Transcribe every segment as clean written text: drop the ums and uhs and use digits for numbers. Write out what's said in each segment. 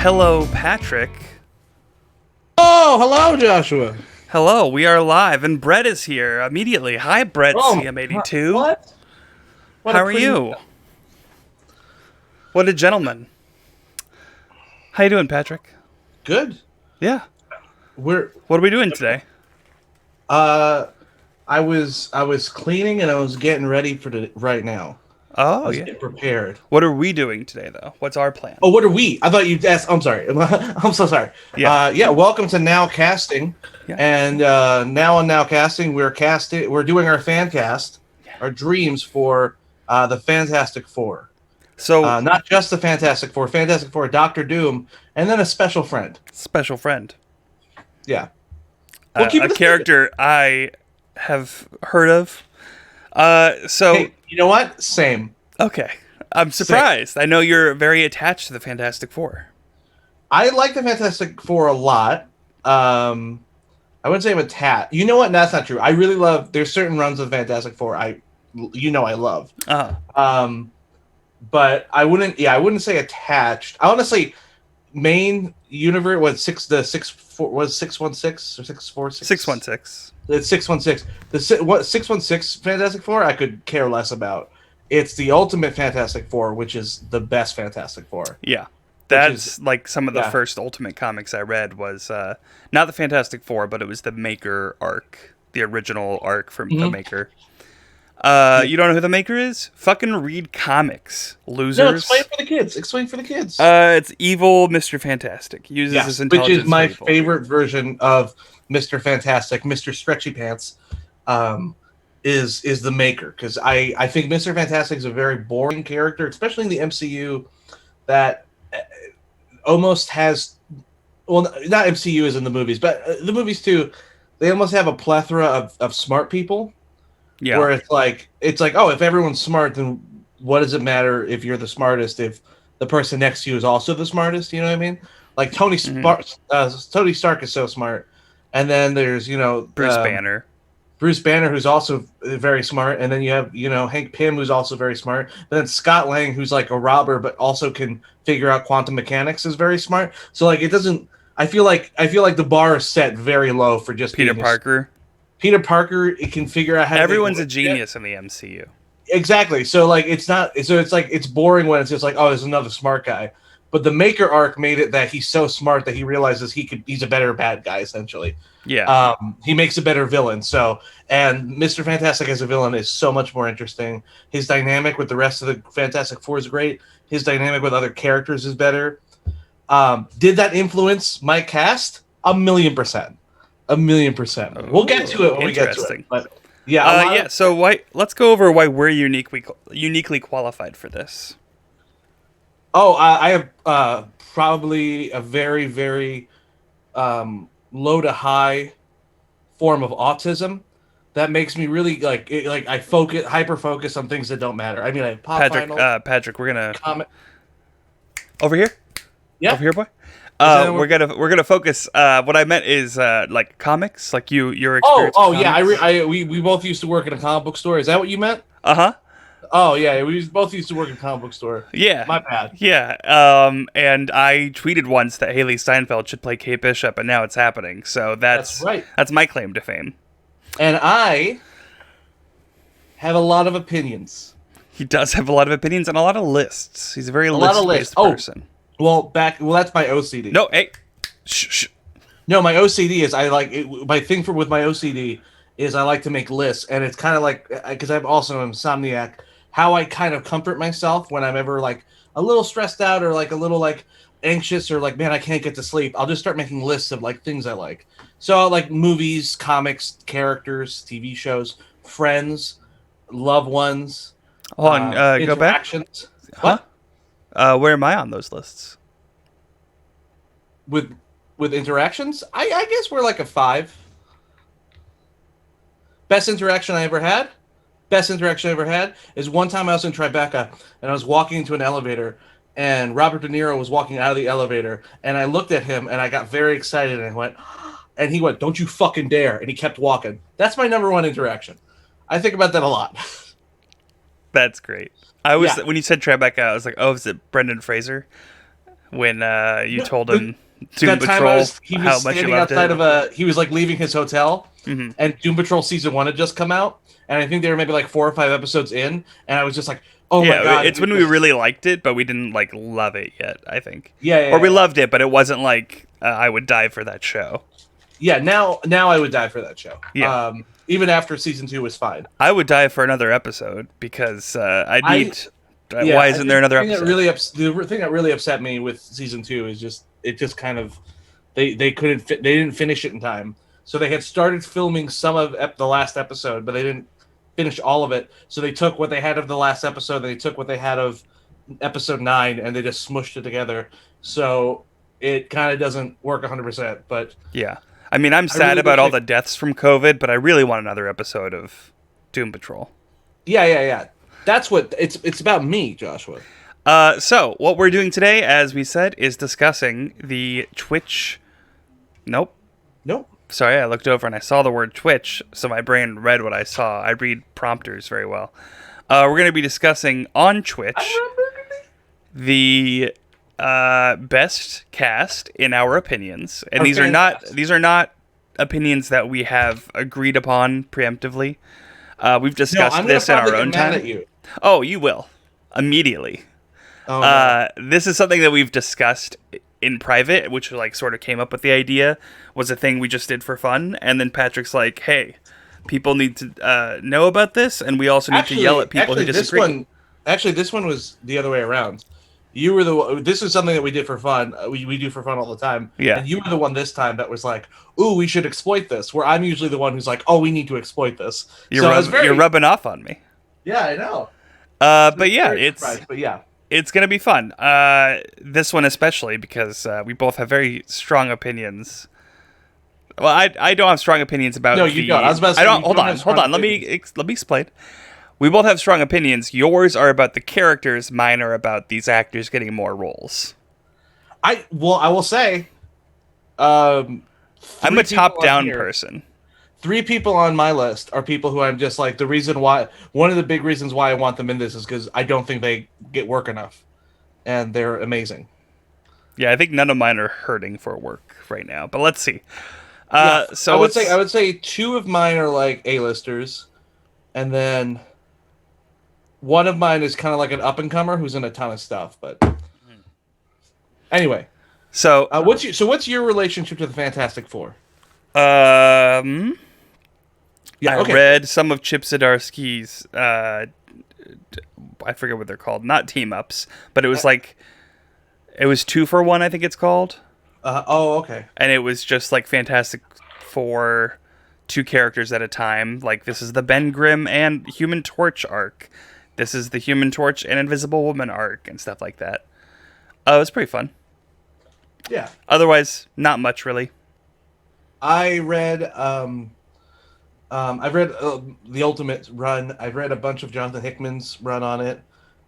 Hello, Patrick. Oh, hello, Joshua. Hello, we are live, and Brett is here immediately. Hi, Brett, Oh, CM82. what? What How a are pretty. you? What a gentleman. How you doing, Patrick? Good. Yeah. We're What are we doing today? uh, I was cleaning and I was getting ready for the right now. I Oh, was yeah. getting prepared. What are we doing today, though? What's our plan? Oh, what are we? I thought you asked. I'm sorry. I'm so sorry. Yeah. Yeah. Welcome to Now Casting, Yeah. and now on Now Casting, we're casting. We're doing our fan cast, our dreams for the Fantastic Four. So, Not just the Fantastic Four, Doctor Doom, and then a special friend. special friend. Yeah. We'll keep A it a secret. character I have heard of. Hey, you know what? Same. Okay. I'm surprised. I know you're very attached to the Fantastic Four. I like the Fantastic Four a lot. I wouldn't say I'm a tat. You know what? No, that's not true. I really love. There's certain runs of Fantastic Four I love. Uh-huh. But I wouldn't. Yeah, I wouldn't say attached. I honestly, main universe was the 616 or 646. 616. It's 616. What 616 Fantastic Four I could care less about. It's the Ultimate Fantastic Four, which is the best Fantastic Four. Yeah. That's like some of the yeah. first Ultimate comics I read was not the Fantastic Four, but it was the Maker arc, the original arc from the Maker. You don't know who the Maker is? Fucking read comics, losers. No, explain for the kids. Explain for the kids. It's evil Mr. Fantastic. Uses his which intelligence is my for evil. favorite version of Mr. Fantastic, Mr. Stretchy Pants, is the Maker, because I think Mr. Fantastic is a very boring character, especially in the MCU, that almost has, well, not MCU as in the movies, but the movies too. They almost have a plethora of smart people. Yeah. Where it's like, oh, if everyone's smart, then what does it matter if you're the smartest if the person next to you is also the smartest? You know what I mean? Like Tony Stark is so smart, and then there's Bruce Banner. Bruce Banner, who's also very smart, and then you have Hank Pym, who's also very smart. But then Scott Lang, who's like a robber but also can figure out quantum mechanics, is very smart. So like it doesn't. I feel like the bar is set very low for just Peter Parker. Peter Parker, it can figure out how. Everyone's a genius in the MCU. Exactly. So like it's not. So it's like it's boring when it's just like, oh, there's another smart guy. But the Maker arc made it that he's so smart that he realizes he's a better bad guy essentially. Yeah. He makes a better villain. So, and Mr. Fantastic as a villain is so much more interesting. His dynamic with the rest of the Fantastic Four is great. His dynamic with other characters is better. Did that influence my cast? 1,000,000%. 1,000,000%. We'll get to it when we get to it. But yeah, So let's go over why we're uniquely qualified for this. Oh, I have probably a very, very low to high form of autism that makes me really I hyper focus on things that don't matter. I mean, I have Patrick, we're gonna comment over here. Yeah, over here, boy. We're gonna focus. What I meant is like comics, like your experience. We both used to work in a comic book store. Is that what you meant? Uh-huh. Oh yeah, we both used to work in a comic book store. Yeah, my bad. Yeah, and I tweeted once that Haley Steinfeld should play Kate Bishop, and now it's happening. So that's right. That's my claim to fame. And I have a lot of opinions. He does have a lot of opinions and a lot of lists. He's a very list-based person. Well, that's my OCD. No, hey, shh. No, my OCD is my thing with my OCD is I like to make lists, and it's kind of like, because I'm also an insomniac, how I kind of comfort myself when I'm ever like a little stressed out or like a little like anxious or like, man, I can't get to sleep. I'll just start making lists of like things I like. So like movies, comics, characters, TV shows, friends, loved ones. Hold on, go back. Huh? What? Where am I on those lists? With interactions, I guess we're like a 5. Best interaction I ever had is one time I was in Tribeca and I was walking into an elevator and Robert De Niro was walking out of the elevator and I looked at him and I got very excited and I went, and he went, "Don't you fucking dare," and he kept walking. That's my number one interaction. I think about that a lot. That's great. When you said Tribeca, I was like, oh, is it Brendan Fraser? when you No, told him Doom that time Patrol he was how much you standing loved outside it. of he was like leaving his hotel, Hmm. and Doom Patrol season 1 had just come out, and I think they were maybe like 4 or 5 episodes in, and I was just like, oh my Yeah, god, it's when we really liked it, but we didn't like love it yet. I think, yeah, yeah, or we yeah, loved it, but it wasn't like I would die for that show. yeah. Now I would die for that show. Yeah, Even after season 2 was fine. I would die for another episode because I I need. Yeah, Why I isn't there think another episode? the thing that really upset me with season 2 is just it just kind of they couldn't they didn't finish it in time. So they had started filming some of the last episode, but they didn't finish all of it. So they took what they had of the last episode, they took what they had of episode 9, and they just smushed it together. So it kind of doesn't work 100%. But Yeah, I mean, I'm I sad really about wish all the deaths from COVID, but I really want another episode of Doom Patrol. yeah, yeah, yeah. That's what it's about me, Joshua. So what we're doing today, as we said, is discussing the Twitch. Nope. Nope. Sorry, I looked over and I saw the word Twitch, so my brain read what I saw. I read prompters very well. We're going to be discussing on Twitch the best cast in our opinions, and these are not opinions that we have agreed upon preemptively. We've discussed this in our own time. At you. Oh, you will immediately. Oh, no. This is something that we've discussed in private, which like sort of came up with the idea, was a thing we just did for fun, and then Patrick's like, "Hey, people need to know about this, and we also need to yell at people who disagree." This one was the other way around. You were the. This is something that we did for fun. We do for fun all the time. Yeah. And you were the one this time that was like, "Ooh, we should exploit this." Where I'm usually the one who's like, "Oh, we need to exploit this." You're rubbing off on me. Yeah, I know. But yeah, But yeah, it's gonna be fun. This one especially because we both have very strong opinions. Well, I don't have strong opinions about. No, you don't. I was about to say, I don't. you Hold don't on, have hold strong on. Let me explain. We both have strong opinions. Yours are about the characters. Mine are about these actors getting more roles. I will say, I'm a 3 people on top-down here- person. 3 people on my list are people who I'm just like the reason why. One of the big reasons why I want them in this is because I don't think they get work enough, and they're amazing. Yeah, I think none of mine are hurting for work right now. But let's see. So I would say 2 of mine are like A-listers, and then one of mine is kind of like an up-and-comer who's in a ton of stuff. But anyway, so what's your relationship to the Fantastic Four? Yeah, okay. I read some of Chip Zdarsky's. I forget what they're called. Not team ups, but it was like it was 2-for-1. I think it's called. Okay. And it was just like Fantastic Four, 2 characters at a time. Like this is the Ben Grimm and Human Torch arc. This is the Human Torch and Invisible Woman arc and stuff like that. It was pretty fun. Yeah. Otherwise, not much really. I read I've read the Ultimate run. I've read a bunch of Jonathan Hickman's run on it.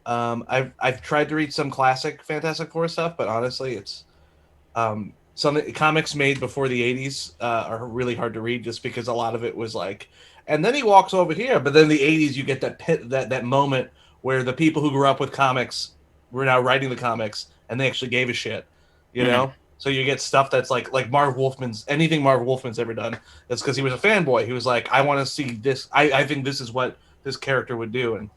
I've tried to read some classic Fantastic Four stuff, but honestly, it's some comics made before the 80s are really hard to read just because a lot of it was like, and then he walks over here. But then the 80s, you get that moment where the people who grew up with comics were now writing the comics, and they actually gave a shit, you know. So you get stuff that's like Marv Wolfman's, anything Marv Wolfman's ever done. That's because he was a fanboy. He was like, I want to see this. I think this is what this character would do,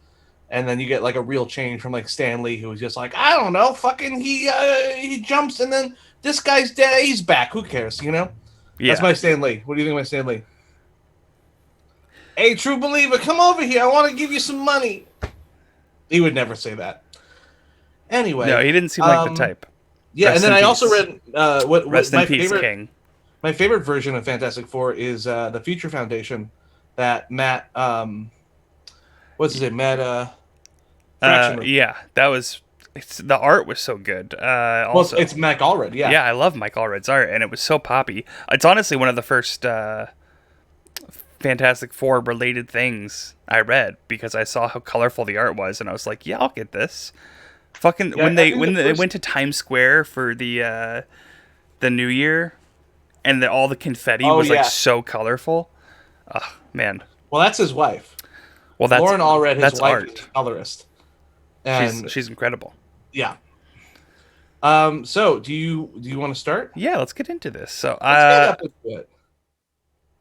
and then you get like a real change from like Stan Lee, who was just like, I don't know, fucking he jumps and then this guy's dead, he's back. Who cares, you know? Yeah. That's my Stan Lee. What do you think of my Stan Lee? Hey, true believer, come over here. I want to give you some money. He would never say that. Anyway, no, he didn't seem like the type. Yeah, and then I also read Rest in Peace, King. My favorite version of Fantastic Four is the Future Foundation that Matt what's his name? Matt yeah, that was the art was so good. Also, well, it's Mike Allred, yeah. Yeah, I love Mike Allred's art, and it was so poppy. It's honestly one of the first Fantastic Four related things I read because I saw how colorful the art was, and I was like, yeah, I'll get this. Fucking yeah, when they went to Times Square for the New Year, and all the confetti was like so colorful. Oh man. Well, that's his wife. Well, that's Lauren Allred. His wife art. is a colorist, and she's incredible. Yeah. So do you want to start? Yeah, let's get into this. So, Let's get up into it.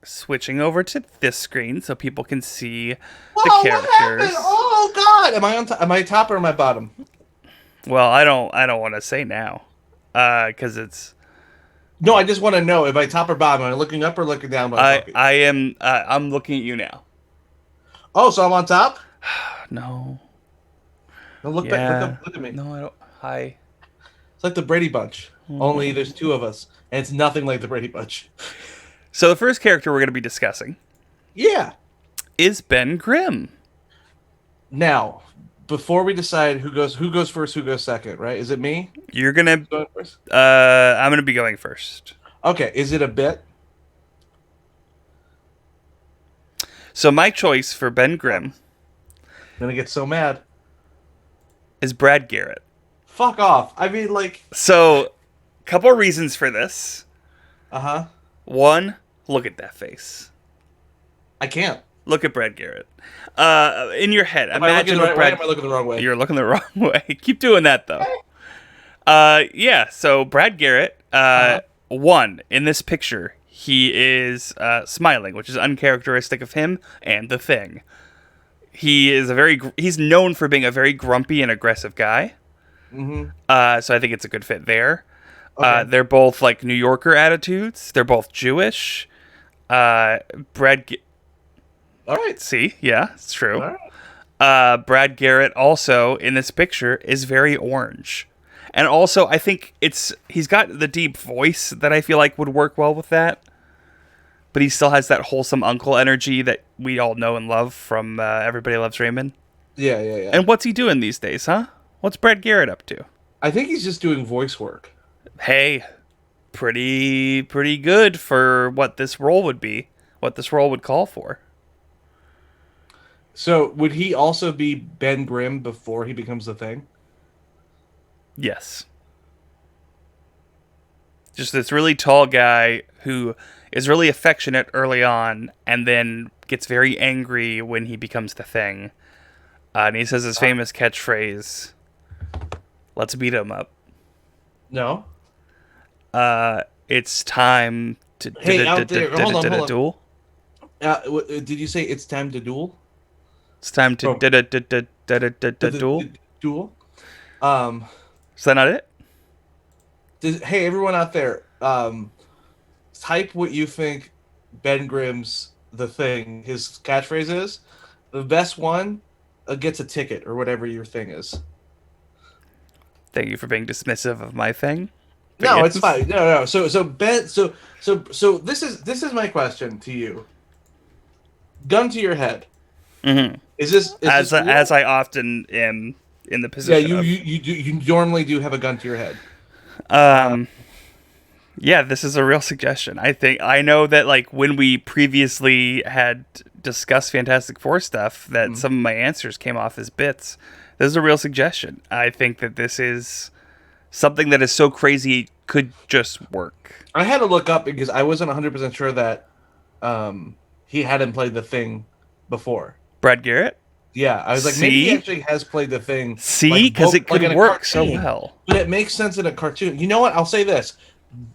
switching over to this screen so people can see the Whoa, what happened? characters. Oh God, am I on top? Am I top or am I bottom? Well, I don't want to say now, because it's No, I just want to know if I top or bottom. Am I looking up or looking down while I'm talking? I am I'm looking at you now. Oh, so I'm on top? No, No, look back. Look yeah, up. Look at me. no, I don't. Hi. It's like the Brady Bunch. Only there's two of us, and it's nothing like the Brady Bunch. So the first character we're going to be discussing Yeah. is Ben Grimm. Now, before we decide who goes first, who goes second, right? Is it me You're gonna going first? I'm gonna be going first. Okay. Is it a bit? So my choice for Ben Oh, Grimm I'm gonna get so mad. is Brad Garrett. Fuck off. I mean, like, So, couple reasons for this. uh-huh. One, look at that face. I can't. Look at Brad Garrett. In your head, Am I looking imagine the what right way? Or Brad. am I looking the wrong way? You're looking the wrong way. Keep doing that though. Yeah. So Brad Garrett. Uh-huh. One in this picture, he is smiling, which is uncharacteristic of him and the Thing. He's known for being a very grumpy and aggressive guy. Mm-hmm. So I think it's a good fit there. Okay. They're both like New Yorker attitudes. They're both Jewish. Uh, Brad. All right. See, yeah, it's true. All right. Brad Garrett also in this picture is very orange, and also I think he's got the deep voice that I feel like would work well with that. But he still has that wholesome uncle energy that we all know and love from Everybody Loves Raymond. Yeah, yeah, yeah. And what's he doing these days, huh? What's Brad Garrett up to? I think he's just doing voice work. Hey, pretty good for what this role would be, what this role would call for. So would he also be Ben Grimm before he becomes the Thing? Yes. Just this really tall guy who is really affectionate early on and then gets very angry when he becomes the Thing. And he says his famous catchphrase, "Let's beat him up." No. It's time to Hey, out there, hold on, hold on. duel. Did you say it's time to duel? It's time to Oh, duel. duel. Um, Is that not it? hey, everyone out there, type what you think Ben Grimm's the Thing, his catchphrase is. The best one gets a ticket or whatever your thing is. Thank you for being dismissive of my thing. But No, it's yes. fine. No. So Ben, so this is my question to you. Gun to your head. Mhm. Is this real? As I often am in the Yeah, position of. you normally do have a gun to your head. Um, yeah, this is a real suggestion. I know that like when we previously had discussed Fantastic Four stuff, that some of my answers came off as bits. This is a real suggestion. I think that this is something that is so crazy could just work. I had to look up because I wasn't 100% sure that he hadn't played the Thing before. Brad Garrett? Yeah, I was like, maybe he See? actually has played the Thing. See? Because it could in a work so cartoon. well. But it makes sense in a cartoon. You know what? I'll say this.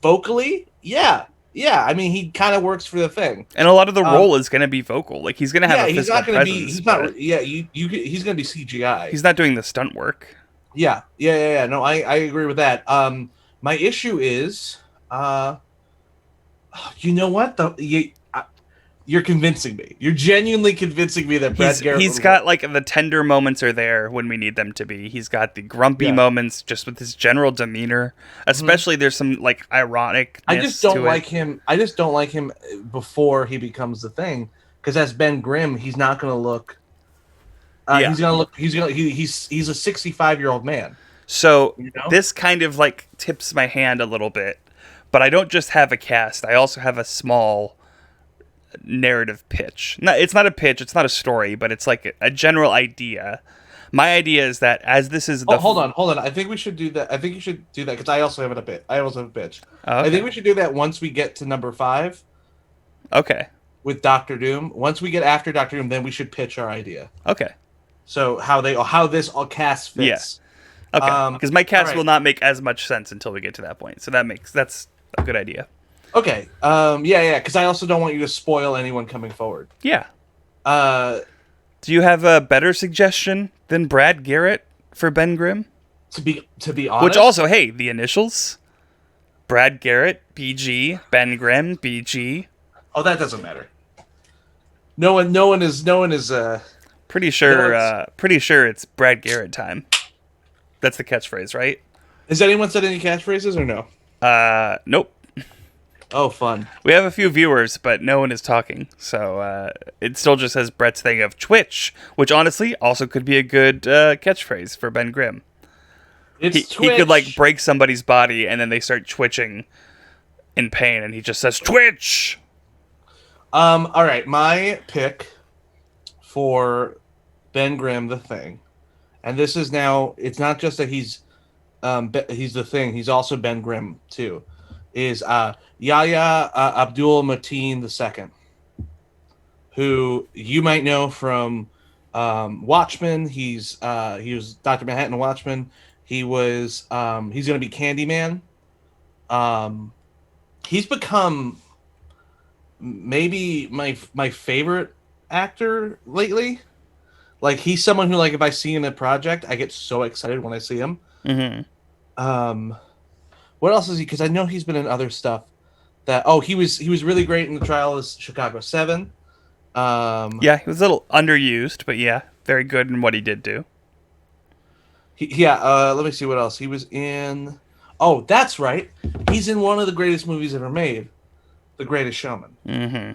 Vocally, yeah. I mean, he kind of works for the Thing. And a lot of the role is going to be vocal. Like he's going to have Yeah, a he's physical not going to be. presence. He's not. But Yeah, he's going to be CGI. he's not doing the stunt work. Yeah. No, I agree with that. My issue is, you know what? You're convincing me. You're genuinely convincing me that Brad Garrett. He's would got work. like the tender moments are there when we need them to be. He's got the grumpy Yeah. moments just with his general demeanor. Especially there's some like ironic. I just don't like him. I just don't like him before he becomes the Thing. Because as Ben Grimm, he's not going to look. Yeah. He's gonna look. He's a 65-year-old man. So You know? this kind of like tips my hand a little bit. But I don't just have a cast. I also have a small narrative pitch. No, it's not a pitch. It's not a story. But it's like a general idea. My idea is that as this is the Hold on. I think we should do that. I think you should do that because I also have a bit. I also have a pitch. Oh, okay. I think we should do that once we get to number 5 Okay. with Doctor Doom. Once we get after Doctor Doom, then we should pitch our idea. Okay. So how this all cast fits. Okay, because my cast all right. will not make as much sense until we get to that point. So that's a good idea. Okay. Yeah. Because I also don't want you to spoil anyone coming forward. Yeah. Uh, Do you have a better suggestion than Brad Garrett for Ben Grimm? to be honest, Which also, hey, the initials: Brad Garrett, BG; Ben Grimm, BG. oh, that doesn't matter. No one is. Pretty No one's. sure. Pretty sure it's Brad Garrett time. That's the catchphrase, right? Has anyone said any catchphrases or no? Nope. Oh, fun. We have a few viewers, but no one is talking. So it still just says Brett's thing of Twitch, which honestly also could be a good catchphrase for Ben Grimm. It's He could like break somebody's body and then they start twitching in pain, and he just says Twitch. All right, my pick for Ben Grimm, the Thing, and this is now. It's not just that he's the Thing. He's also Ben Grimm too. Is Yahya Abdul Mateen II, who you might know from Watchmen. He was Dr. Manhattan in Watchmen. He's going to be Candyman. He's become maybe my favorite actor lately. Like, he's someone who, like, if I see him in a project, I get so excited when I see him. Mm-hmm. What else is he? Because I know he's been in other stuff. He was really great in the Trial of Chicago 7. Yeah, he was a little underused, but yeah, very good in what he did do. Let me see what else he was in. Oh, that's right. He's in one of the greatest movies ever made, The Greatest Showman. Mm-hmm.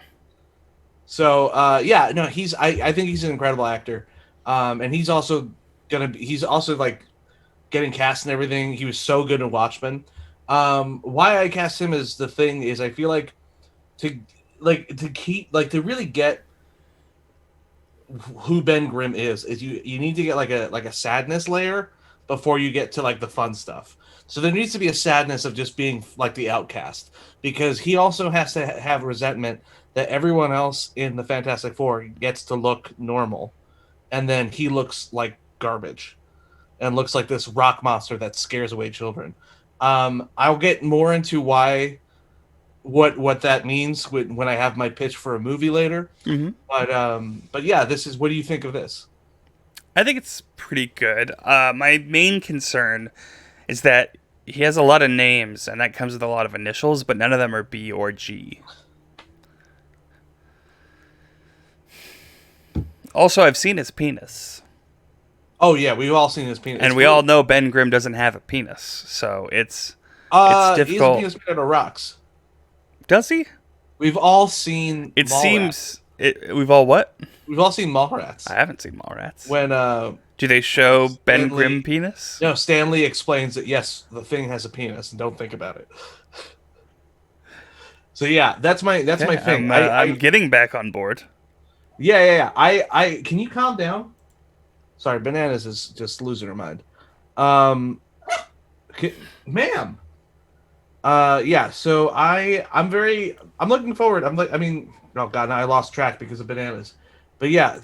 So, no, I think he's an incredible actor. And he's also like getting cast and everything. He was so good in Watchmen. Why I cast him as the Thing is I feel like to really get who Ben Grimm is you need to get like a sadness layer before you get to like the fun stuff. So there needs to be a sadness of just being like the outcast, because he also has to have resentment that everyone else in the Fantastic Four gets to look normal, and then he looks like garbage and looks like this rock monster that scares away children. I'll get more into what that means when I have my pitch for a movie later. Mm-hmm. But yeah, what do you think of this? I think it's pretty good. My main concern is that he has a lot of names, and that comes with a lot of initials, but none of them are B or G. Also, I've seen his penis. Oh yeah, we've all seen his penis, and we all know Ben Grimm doesn't have a penis, so it's difficult. He has a penis made out of rocks. Does he? We've all seen. It seems. We've all what? We've all seen Mallrats. I haven't seen Mallrats. When do they show Ben Grimm penis? No, Stanley explains that yes, the Thing has a penis, and don't think about it. So yeah, that's my thing. I'm getting back on board. Yeah. I can you calm down? Sorry, Bananas is just losing her mind. Ma'am. Yeah. So I'm looking forward. Oh god, now I lost track because of Bananas. But yeah,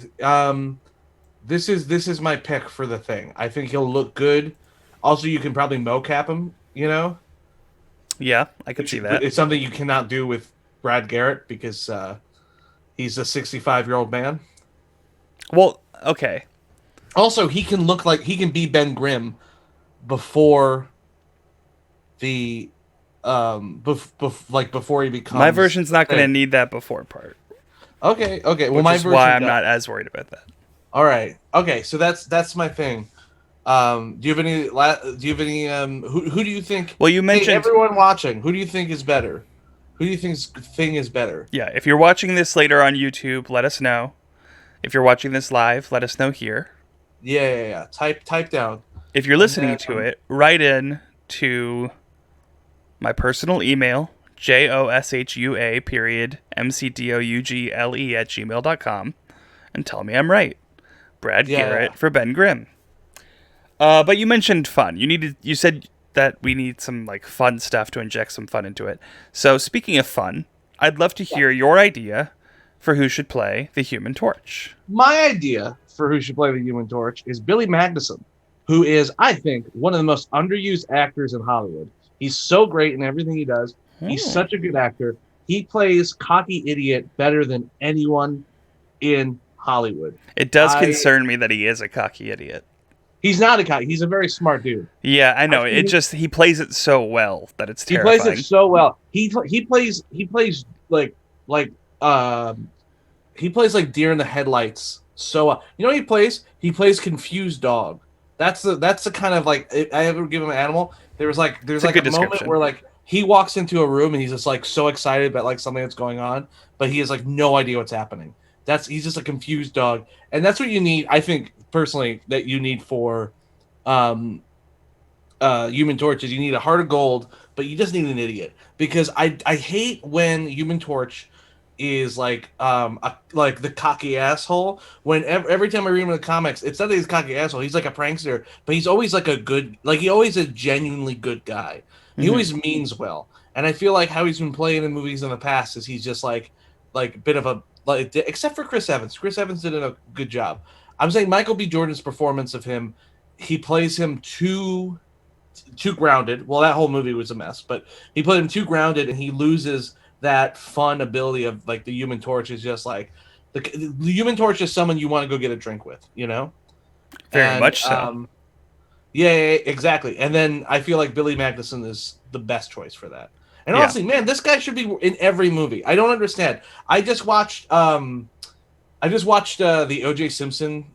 this is my pick for the Thing. I think he'll look good. Also, you can probably mocap him. You know. Yeah, I could see that. It's something you cannot do with Brad Garrett because he's a 65-year-old man. Well, okay. Also, he can be Ben Grimm before the before he becomes. My version's not going to need that before part. Okay. Well, which my is version. Why I'm not as worried about that. All right. Okay. So that's my thing. Do you have any? Who do you think? Well, you mentioned everyone watching. Who do you think is better? Who do you think's Thing is better? Yeah. If you're watching this later on YouTube, let us know. If you're watching this live, let us know here. Yeah. Type down. If you're listening to it, write in to my personal email, JOSHUA.MCDOUGLE@gmail.com, and tell me I'm right. Brad Garrett for Ben Grimm. But you mentioned fun. You said that we need some like fun stuff to inject some fun into it. So speaking of fun, I'd love to hear your idea for who should play the Human Torch. My idea for who should play the Human Torch is Billy Magnuson, who is, I think, one of the most underused actors in Hollywood. He's so great in everything he does. He's Hmm. such a good actor. He plays cocky idiot better than anyone in Hollywood. It does I concern me that he is a cocky idiot. He's not a cocky. He's a very smart dude. Yeah, I I've know. It seen just he plays it so well that it's He plays it terrifying. so well. He plays like um he plays like deer in the headlights so well. You know what he plays? He plays confused dog. That's the kind of like I ever give him an animal. There's It's a like a good moment description. where like he walks into a room and he's just like so excited about like something that's going on, but he has like no idea what's happening. He's just a confused dog, and that's what you need. I think personally that you need for um Human Torch is you need a heart of gold, but you just need an idiot because I hate when Human Torch is like the cocky asshole. When every time I read him in the comics, it's not that he's a cocky asshole. He's like a prankster, but he's always like a good, like he always a genuinely good guy. He Hmm. always means well, and I feel like how he's been playing in movies in the past is he's just like a bit of a like except for Chris Evans. Chris Evans did a good job. I'm saying Michael B. Jordan's performance of him, he plays him too grounded. Well, that whole movie was a mess, but he put him too grounded, and he loses that fun ability of like the Human Torch is just like the Human Torch is someone you want to go get a drink with, you know? Very And much so. yeah, exactly. And then I feel like Billy Magnuson is the best choice for that. And Yeah. honestly, man, this guy should be in every movie. I don't understand. I just watched the O.J. Simpson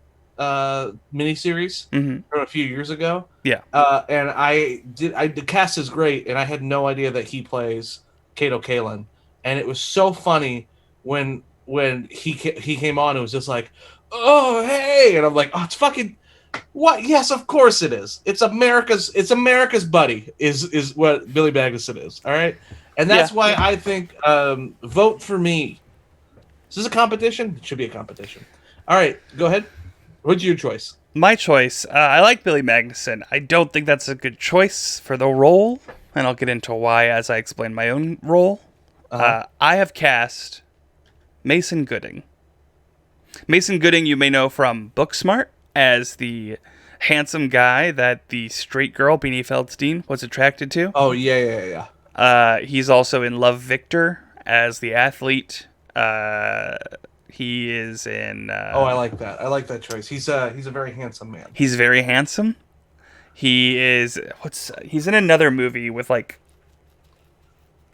miniseries Hmm. from a few years ago, Yeah. and the cast is great, and I had no idea that he plays Kato Kalin, and it was so funny when he came on. It was just like, oh hey, and I'm like, oh, it's fucking what? Yes, of course it is. It's America's buddy is what Billy Magnuson is. All right, and Yeah. that's why I think vote for me. Is this a competition? It should be a competition. All right, go ahead. What's your choice? My choice. I like Billy Magnuson. I don't think that's a good choice for the role, and I'll get into why as I explain my own role. Uh huh. I have cast Mason Gooding. Mason Gooding, you may know from Booksmart as the handsome guy that the straight girl Beanie Feldstein was attracted to. Oh yeah, yeah, yeah. He's also in Love Victor as the athlete. He is in. Oh, I like that. I like that choice. He's a very handsome man. He's very handsome. He is. He's in another movie with like.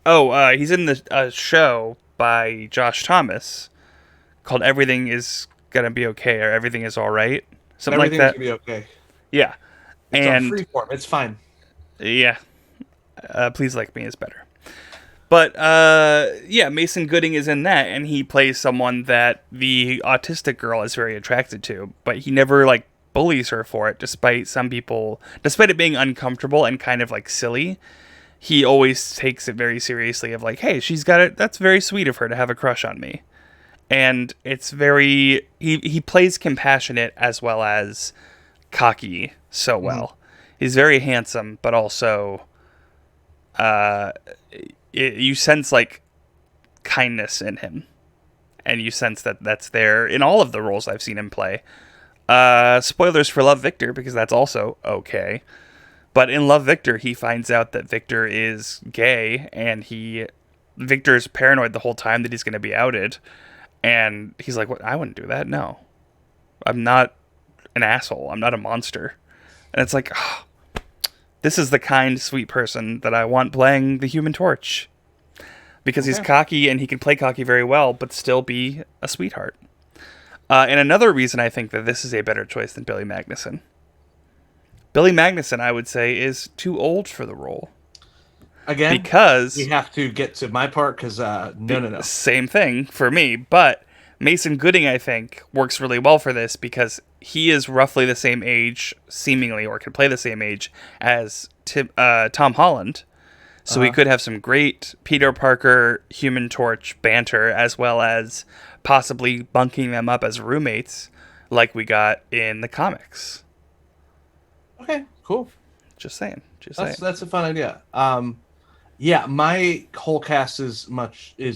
Oh, he's in the show by Josh Thomas called "Everything Is Gonna Be Okay" or "Everything Is All Right," something like Everything's that. gonna be okay. Yeah, It's on and freeform. It's fine. yeah, "Please Like Me" is better. But yeah, Mason Gooding is in that, and he plays someone that the autistic girl is very attracted to, but he never like bullies her for it, despite it being uncomfortable and kind of like silly. He always takes it very seriously of like, hey, she's got it. That's very sweet of her to have a crush on me. And it's very he plays compassionate as well as cocky so Mhm. well. He's very handsome, but also uh, you sense like kindness in him, and you sense that that's there in all of the roles I've seen him play. Spoilers for Love Victor because that's also okay. But in Love Victor, he finds out that Victor is gay, and Victor's paranoid the whole time that he's going to be outed, and he's like, "What? I wouldn't do that. No, I'm not an asshole. I'm not a monster." And it's like, oh, this is the kind, sweet person that I want playing the Human Torch because he's Okay. cocky and he can play cocky very well, but still be a sweetheart. And another reason I think that this is a better choice than Billy Magnuson. Billy Magnuson, I would say, is too old for the role Again, we because have to get to my part because no, no, no. same thing for me. But Mason Gooding, I think, works really well for this because he is roughly the same age, seemingly, or can play the same age as Tom Holland. So we could have some great Peter Parker Human Torch banter, as well as possibly bunking them up as roommates, like we got in the comics. Okay, cool. Just saying. Just That's saying. that's a fun idea. Yeah, my whole cast is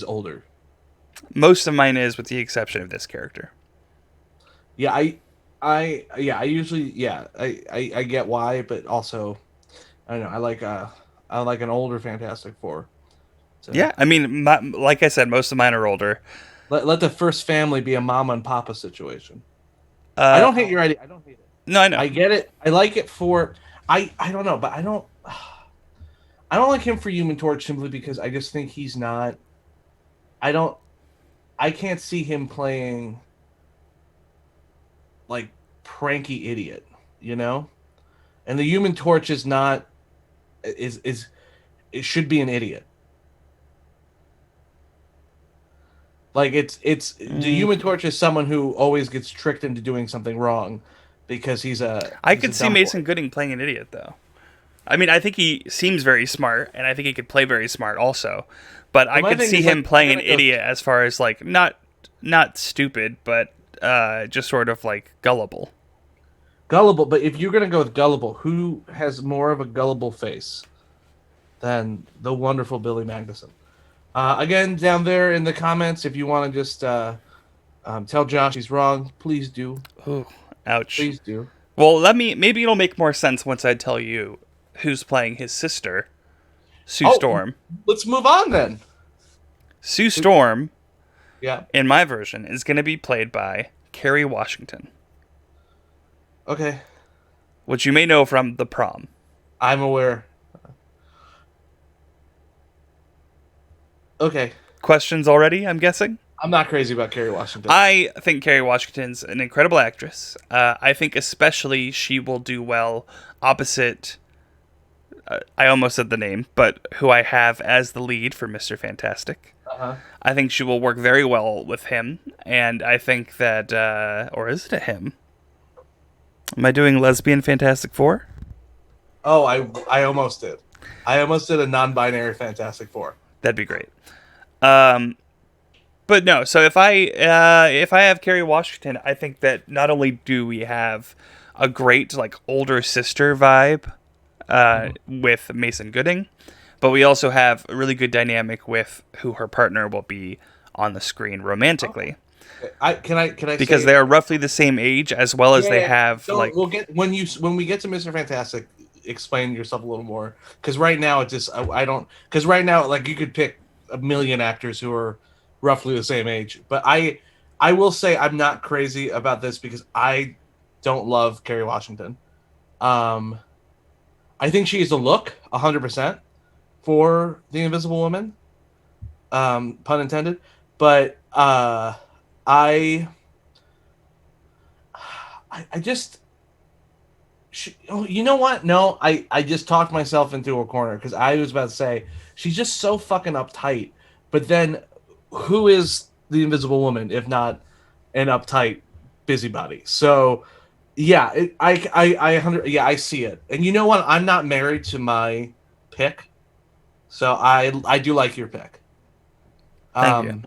older. Most of mine is, with the exception of this character. Yeah, I usually I get why, but also I don't know. I like an older Fantastic Four. So Yeah, I mean, like I said, most of mine are older. let the first family be a mama and papa situation. I Uh, don't hate your idea. I don't hate it. no, I know. I get it. I like it for I don't know, but I don't like him for Human Torch simply because I just think he's not. I don't. I can't see him playing like pranky idiot, you know. And the Human Torch is not is it should be an idiot. Like it's the Mm, Human Torch is someone who always gets tricked into doing something wrong because I he's a could see dumb Mason boy. Gooding playing an idiot, though. I mean, I think he seems very smart, and I think he could play very smart also. But But I my could thing see is like him if you're playing an gonna go idiot as far as like not stupid, but just sort of like gullible. gullible, but if you're gonna go with gullible, who has more of a gullible face than the wonderful Billy Magnuson? Again, down there in the comments, if you want to just tell Josh he's wrong, please do. Ooh, ouch. Please do. Well, let me. Maybe it'll make more sense once I tell you who's playing his sister, Sue Oh, Storm. let's move on then. Sue Storm, Yeah. in my version, is going to be played by Kerry Washington, Okay. which you may know from The Prom. I'm aware. Okay. Questions already, I'm guessing? I'm not crazy about Kerry Washington. I think Kerry Washington's an incredible actress. I think especially she will do well opposite. I almost said the name, but who I have as the lead for Mr. Fantastic. Uh-huh. I think she will work very well with him, and I think that, or is it a him? Am I doing lesbian Fantastic Four? Oh, I almost did. I almost did a non-binary Fantastic Four. That'd be great. Um, but no, so if I have Kerry Washington, I think that not only do we have a great like older sister vibe with Mason Gooding, but we also have a really good dynamic with who her partner will be on the screen romantically. Can I Because say they are roughly the same age, as well as they yeah? have So like we'll get when we get to Mr. Fantastic, explain yourself a little more because right now it just I don't because right now like you could pick a million actors who are roughly the same age, but I will say I'm not crazy about this because I don't love Kerry Washington. Um, I think she is a look 100% for the Invisible Woman, pun intended, but I I just oh, you know what? No, I just talked myself into a corner because I was about to say she's just so fucking uptight. But then, who is the Invisible Woman if not an uptight busybody? So, yeah, yeah, I see it. And you know what? I'm not married to my pick, so I do like your pick. thank you. Um,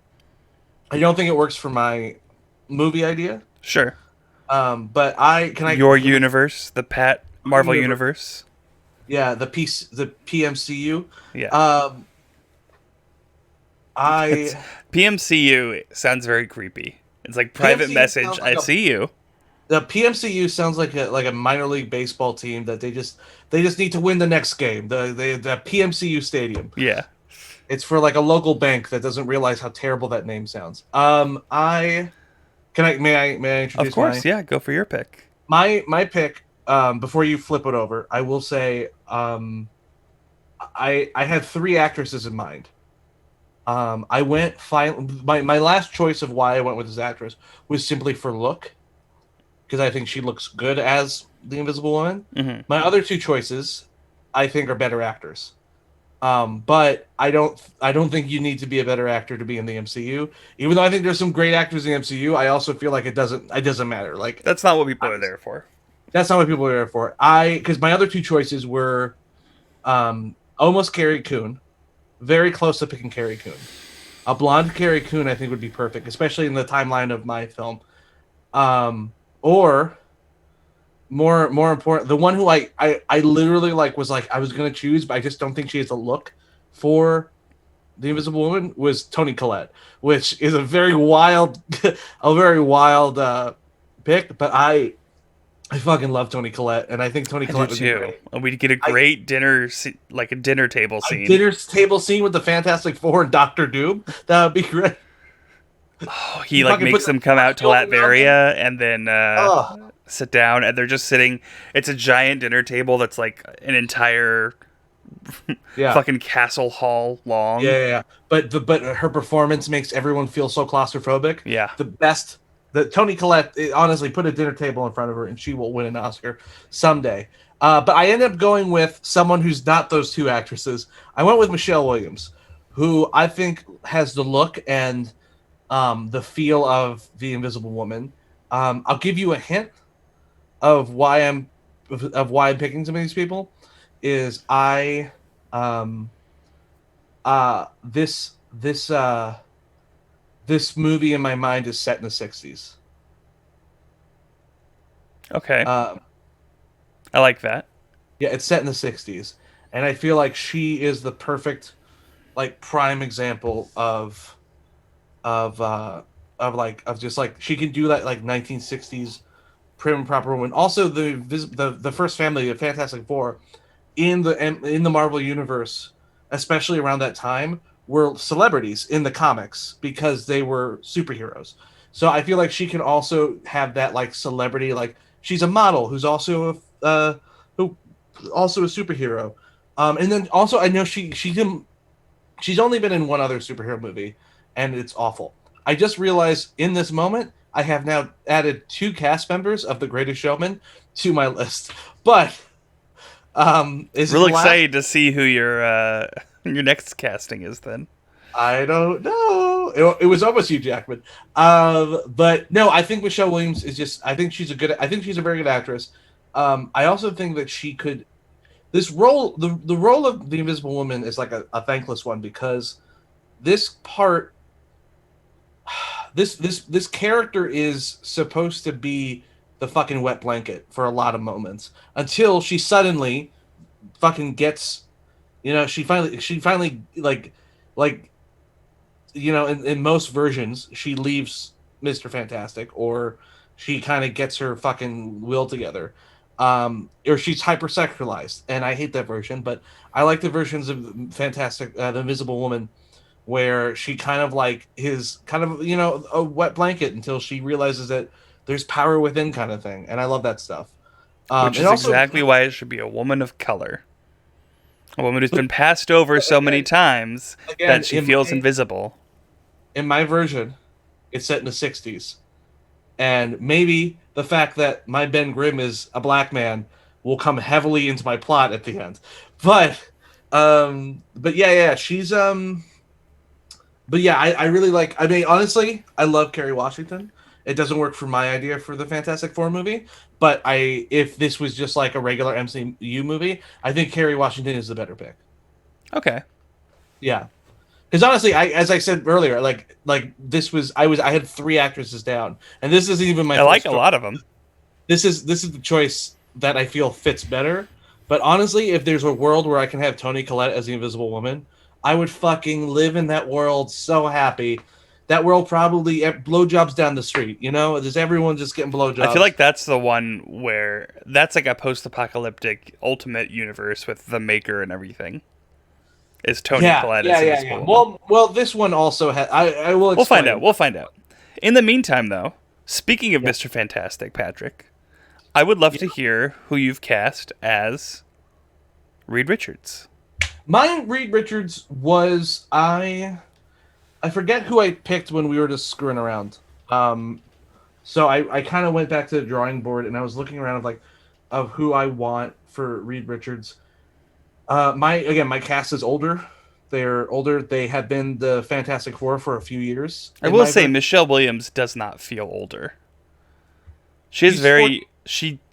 I don't think it works for my movie idea. Sure. But I can I Your can we universe, the Pat Marvel universe? universe. Yeah, the PMCU. Yeah. Um, It's I PMCU sounds very creepy. It's like private PMCU message. sounds like I a see you. the PMCU sounds like a minor league baseball team that they just need to win the next game. The PMCU stadium. Yeah. It's for like a local bank that doesn't realize how terrible that name sounds. I can I may I Of introduce course. Yeah. Go for your pick. my pick before you flip it over. I will say I had three actresses in mind. I went my last choice of why I went with this actress was simply for look because I think she looks good as the Invisible Woman. Hmm. My other two choices I think are better actors. But I don't think you need to be a better actor to be in the MCU. Even though I think there's some great actors in the MCU, I also feel like it doesn't matter. Like That's not what people are there for. that's not what people are there for. Because my other two choices were almost Carrie Coon, very close to picking Carrie Coon. A blonde Carrie Coon, I think, would be perfect, especially in the timeline of my film. Or more important, the one who I literally like was like I was gonna choose, but I just don't think she has a look for the Invisible Woman was Toni Collette, which is a very wild, a very wild pick. But I fucking love Toni Collette, and I think Toni I do Collette would be too. great. And we'd get a I great dinner, like a dinner table A scene. dinner table scene with the Fantastic Four and Doctor Doom. That would be great. Oh, he You like fucking put makes the them come force out to field around them. Latveria and then Oh, sit down, and they're just sitting. It's a giant dinner table that's like an entire yeah. fucking castle hall long. Yeah. But her performance makes everyone feel so claustrophobic. Yeah. The best. The Toni Collette, honestly, put a dinner table in front of her and she will win an Oscar someday. But I ended up going with someone who's not those two actresses. I went with Michelle Williams, who I think has the look and the feel of the Invisible Woman. I'll give you a hint of why I'm picking some of these people. Is I um, this this movie in my mind is set in the 60s. Okay. Um, I like that. yeah, it's set in the 60s, and I feel like she is the perfect like prime example of of just like she can do that like 1960s prim and proper woman. Also, the first family of Fantastic Four in the Marvel universe, especially around that time, were celebrities in the comics because they were superheroes. So I feel like she can also have that like celebrity, like she's a model who's who also a superhero. And then also I know she's only been in one other superhero movie, and it's awful. I just realized in this moment I have now added two cast members of The Greatest Showman to my list. But is it Real the last? excited to see who your next casting is then. I don't know. It was almost Hugh Jackman. But no, I think Michelle Williams is just. I think she's a very good actress. I also think that she could. This role, the role of the Invisible Woman is like a thankless one because this part, this character is supposed to be the fucking wet blanket for a lot of moments until she suddenly fucking gets, she finally like in most versions, she leaves Mr. Fantastic, or she kind of gets her fucking will together. Or she's hypersexualized, and I hate that version, but I like the versions of Fantastic, the Invisible Woman, where she kind of like is kind of a wet blanket until she realizes that there's power within, kind of thing, and I love that stuff. Which And is also, exactly why it should be a woman of color. A woman who's but been passed over so many again, times that again she feels invisible. in my version, it's set in the '60s. And maybe the fact that my Ben Grimm is a black man will come heavily into my plot at the end. But yeah, she's but yeah, I really like. I mean, honestly, I love Kerry Washington. It doesn't work for my idea for the Fantastic Four movie, but if this was just like a regular MCU movie, I think Kerry Washington is the better pick. Okay. Yeah, because honestly, as I said earlier, like this was I had three actresses down, and this isn't even my I like first a choice. lot of them. This is the choice that I feel fits better. But honestly, if there's a world where I can have Toni Collette as the Invisible Woman, I would fucking live in that world so happy. That world probably blowjobs down the street. There's everyone just getting I feel blowjobs. like that's the one where that's like a post-apocalyptic ultimate universe with the Maker and everything. Is Tony Yeah, Collette as yeah, the yeah, Invisible yeah. Woman? Well, this one also has. I will We'll find out. explain. We'll find out. In the meantime, though, speaking of Yeah, Mr. Fantastic, Patrick, I would love yeah. to hear who you've cast as Reed Richards. Mine, Reed Richards was I forget who I picked when we were just screwing around. Um, So I kind of went back to the drawing board and I was looking around of who I want for Reed Richards. My cast is older. They're older. They have been the Fantastic Four for a few years. I In will my say version, Michelle Williams does not feel older. She is she's 40. very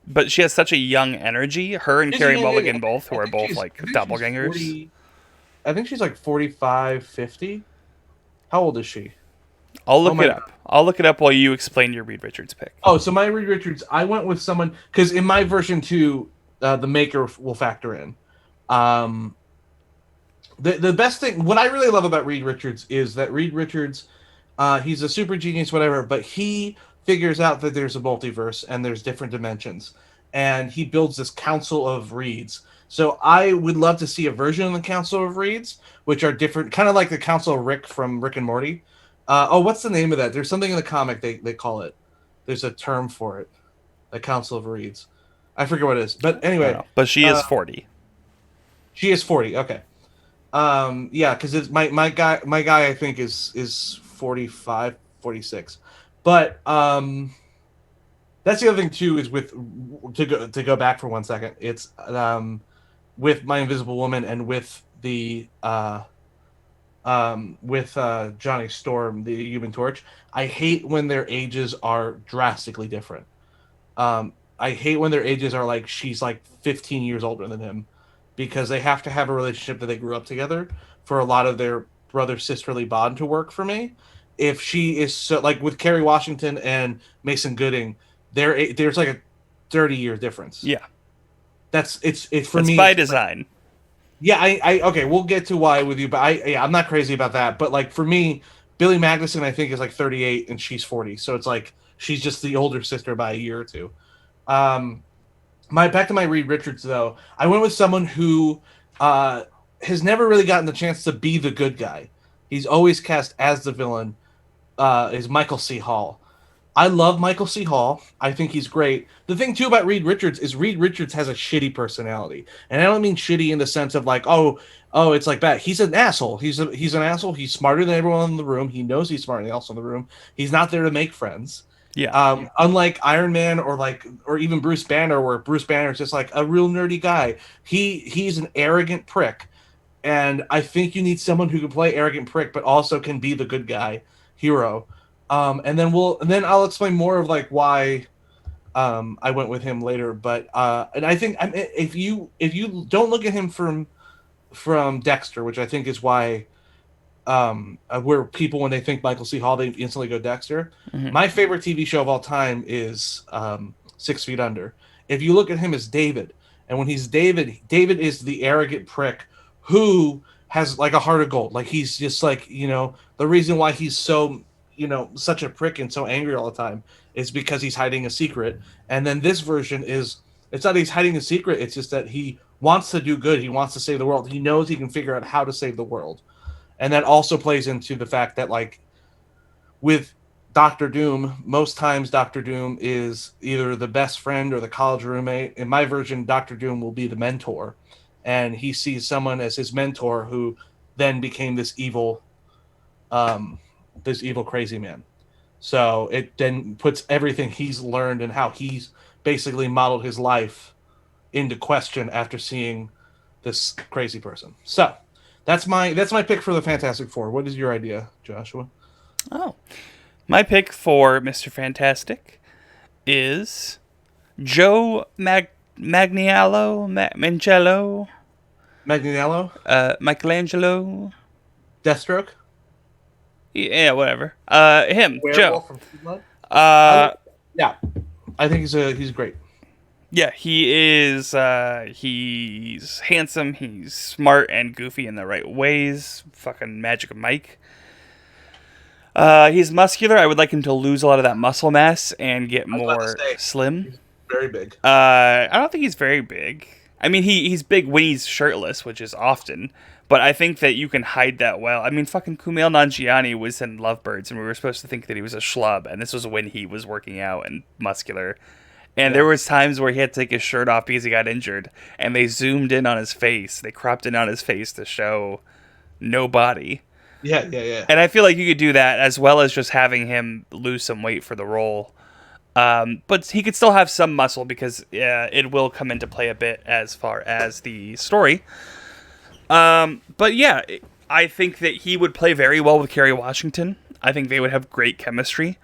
but she has such a young energy. Her and Carrie Yeah. Mulligan both, who are both I like think she's doppelgangers. 40. I think she's like 45, 50. How old is she? I'll Oh look my it god. up. I'll look it up while you explain your Reed Richards pick. Oh, so my Reed Richards, I went with someone because in my version too, the maker will factor in. Um, the best thing, what I really love about Reed Richards is that Reed Richards, he's a super genius, whatever, but he figures out that there's a multiverse and there's different dimensions, and he builds this Council of Reeds. So I would love to see a version of the Council of Reeds, which are different, kind of like the Council of Rick from Rick and Morty. What's the name of that? There's something in the comic they call it. There's a term for it. The Council of Reeds. I forget what it is, but I don't anyway, know. But she is 40. she is 40. Okay. Yeah, because it's my guy I think is 45, 46. But that's the other thing too is with to go back for 1 second. It's with My Invisible Woman and with the Johnny Storm, the Human Torch. I hate when their ages are drastically different. I hate when their ages are like she's like 15 years older than him, because they have to have a relationship that they grew up together for a lot of their brother sisterly bond to work for me. If she is so like with Kerry Washington and Mason Gooding, there's like a 30-year difference. Yeah. It's for That's me. by It's like, design. yeah, I okay, we'll get to why with you, but I'm not crazy about that. But like for me, Billy Magnuson I think is like 38 and she's 40, so it's like she's just the older sister by a year or two. Um, my back to my Reed Richards though. I went with someone who uh, has never really gotten the chance to be the good guy. He's always cast as the villain. Is Michael C. Hall. I love Michael C. Hall. I think he's great. The thing too about Reed Richards is Reed Richards has a shitty personality, and I don't mean shitty in the sense of like, it's like bad. He's an asshole. He's an asshole. He's smarter than everyone in the room. He knows he's smarter than else in the room. He's not there to make friends. Yeah. Unlike Iron Man or even Bruce Banner, where Bruce Banner is just like a real nerdy guy. He's an arrogant prick, and I think you need someone who can play arrogant prick, but also can be the good guy hero. And then I'll explain more of like why I went with him later. But and I think if you don't look at him from Dexter, which I think is why where people when they think Michael C. Hall they instantly go Dexter. Mm-hmm. My favorite TV show of all time is 6 Feet Under. If you look at him as David, and when he's David is the arrogant prick who has like a heart of gold. Like he's just like the reason why he's so such a prick and so angry all the time is because he's hiding a secret. And then this version it's not he's hiding a secret, it's just that he wants to do good, he wants to save the world, he knows he can figure out how to save the world. And that also plays into the fact that like with Doctor Doom, most times Doctor Doom is either the best friend or the college roommate. In my version, Doctor Doom will be the mentor, and he sees someone as his mentor who then became this evil crazy man. So it then puts everything he's learned and how he's basically modeled his life into question after seeing this crazy person. So that's my pick for the Fantastic Four. What is your idea, Joshua? Oh. My pick for Mr. Fantastic is Joe Magniello, Michelangelo. Deathstroke? Yeah, whatever. Him, Werewolf Joe. from True Blood? Yeah, I think he's great. Yeah, he is. He's handsome. He's smart and goofy in the right ways. Fucking Magic Mike. He's muscular. I would like him to lose a lot of that muscle mass and get more slim. He's very big. I don't think he's very big. I mean, he's big when he's shirtless, which is often. But I think that you can hide that well. I mean, fucking Kumail Nanjiani was in Lovebirds, and we were supposed to think that he was a schlub, and this was when he was working out and muscular. And there was times where he had to take his shirt off because he got injured, and they zoomed in on his face. They cropped in on his face to show no body. Yeah. And I feel like you could do that as well as just having him lose some weight for the role. But he could still have some muscle because it will come into play a bit as far as the story. But yeah, I think that he would play very well with Kerry Washington. I think they would have great chemistry.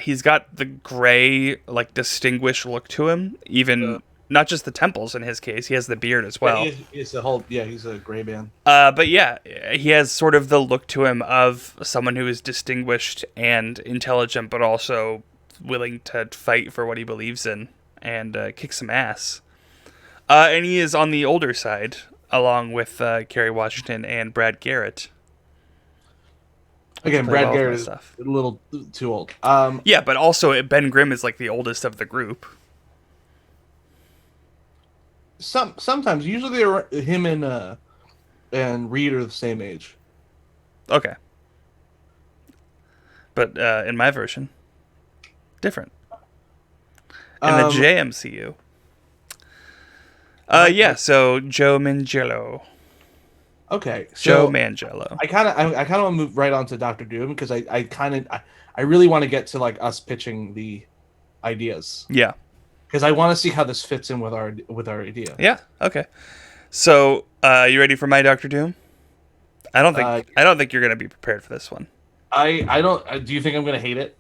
He's got the gray, like, distinguished look to him. Even not just the temples in his case. He has the beard as well. He's a gray man. But yeah, he has sort of the look to him of someone who is distinguished and intelligent, but also willing to fight for what he believes in and kick some ass. And he is on the older side, along with Kerry Washington and Brad Garrett. to Again, play Brad well with my Garrett is stuff. a little too old. Yeah, but also Ben Grimm is like the oldest of the group. Sometimes, usually, they're him and Reed are the same age. Okay, but in my version, different. In the Um, JMCU, my, yeah. So Joe Mangello, okay, Joe so Mangello. I kind of want to move right on to Doctor Doom because I really want to get to like us pitching the ideas Yeah, because I want to see how this fits in with our idea. yeah. Okay. So you ready for my Doctor Doom? Uh, I don't think you're gonna be prepared for this one. I don't. Do you think I'm gonna hate it,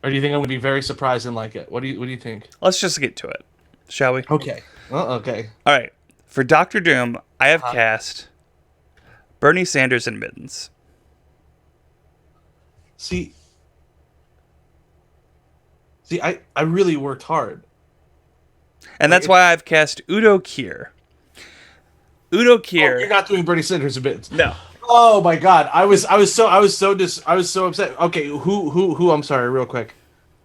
or do you think I'm gonna be very surprised and like it? What do you think? Let's just get to it, shall we? Okay. Well, okay. All right. For Doctor Doom, I have Uh, cast Bernie Sanders in mittens. see, I really worked hard. And Like, that's why I've cast Udo Kier. Udo oh, you're Kier. not doing Bernie Sanders a bit. No. Oh my God, I was so upset. Okay, who? I'm sorry, real quick.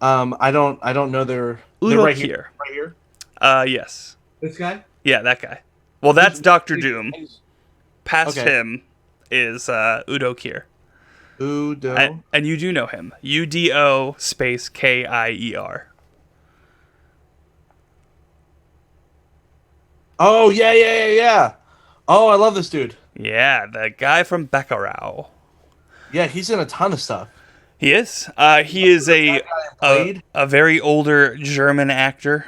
I don't know they're Udo right here, Kier. right here. Yes. This guy. Yeah, that guy. Well, that's Doctor He's- Doom. he's- Past Okay. him is Udo Kier. Udo. And you do know him. UDO space KIER. Oh yeah. Oh, I love this dude. Yeah, the guy from Bacurau. Yeah, he's in a ton of stuff. He is. He is a very older German actor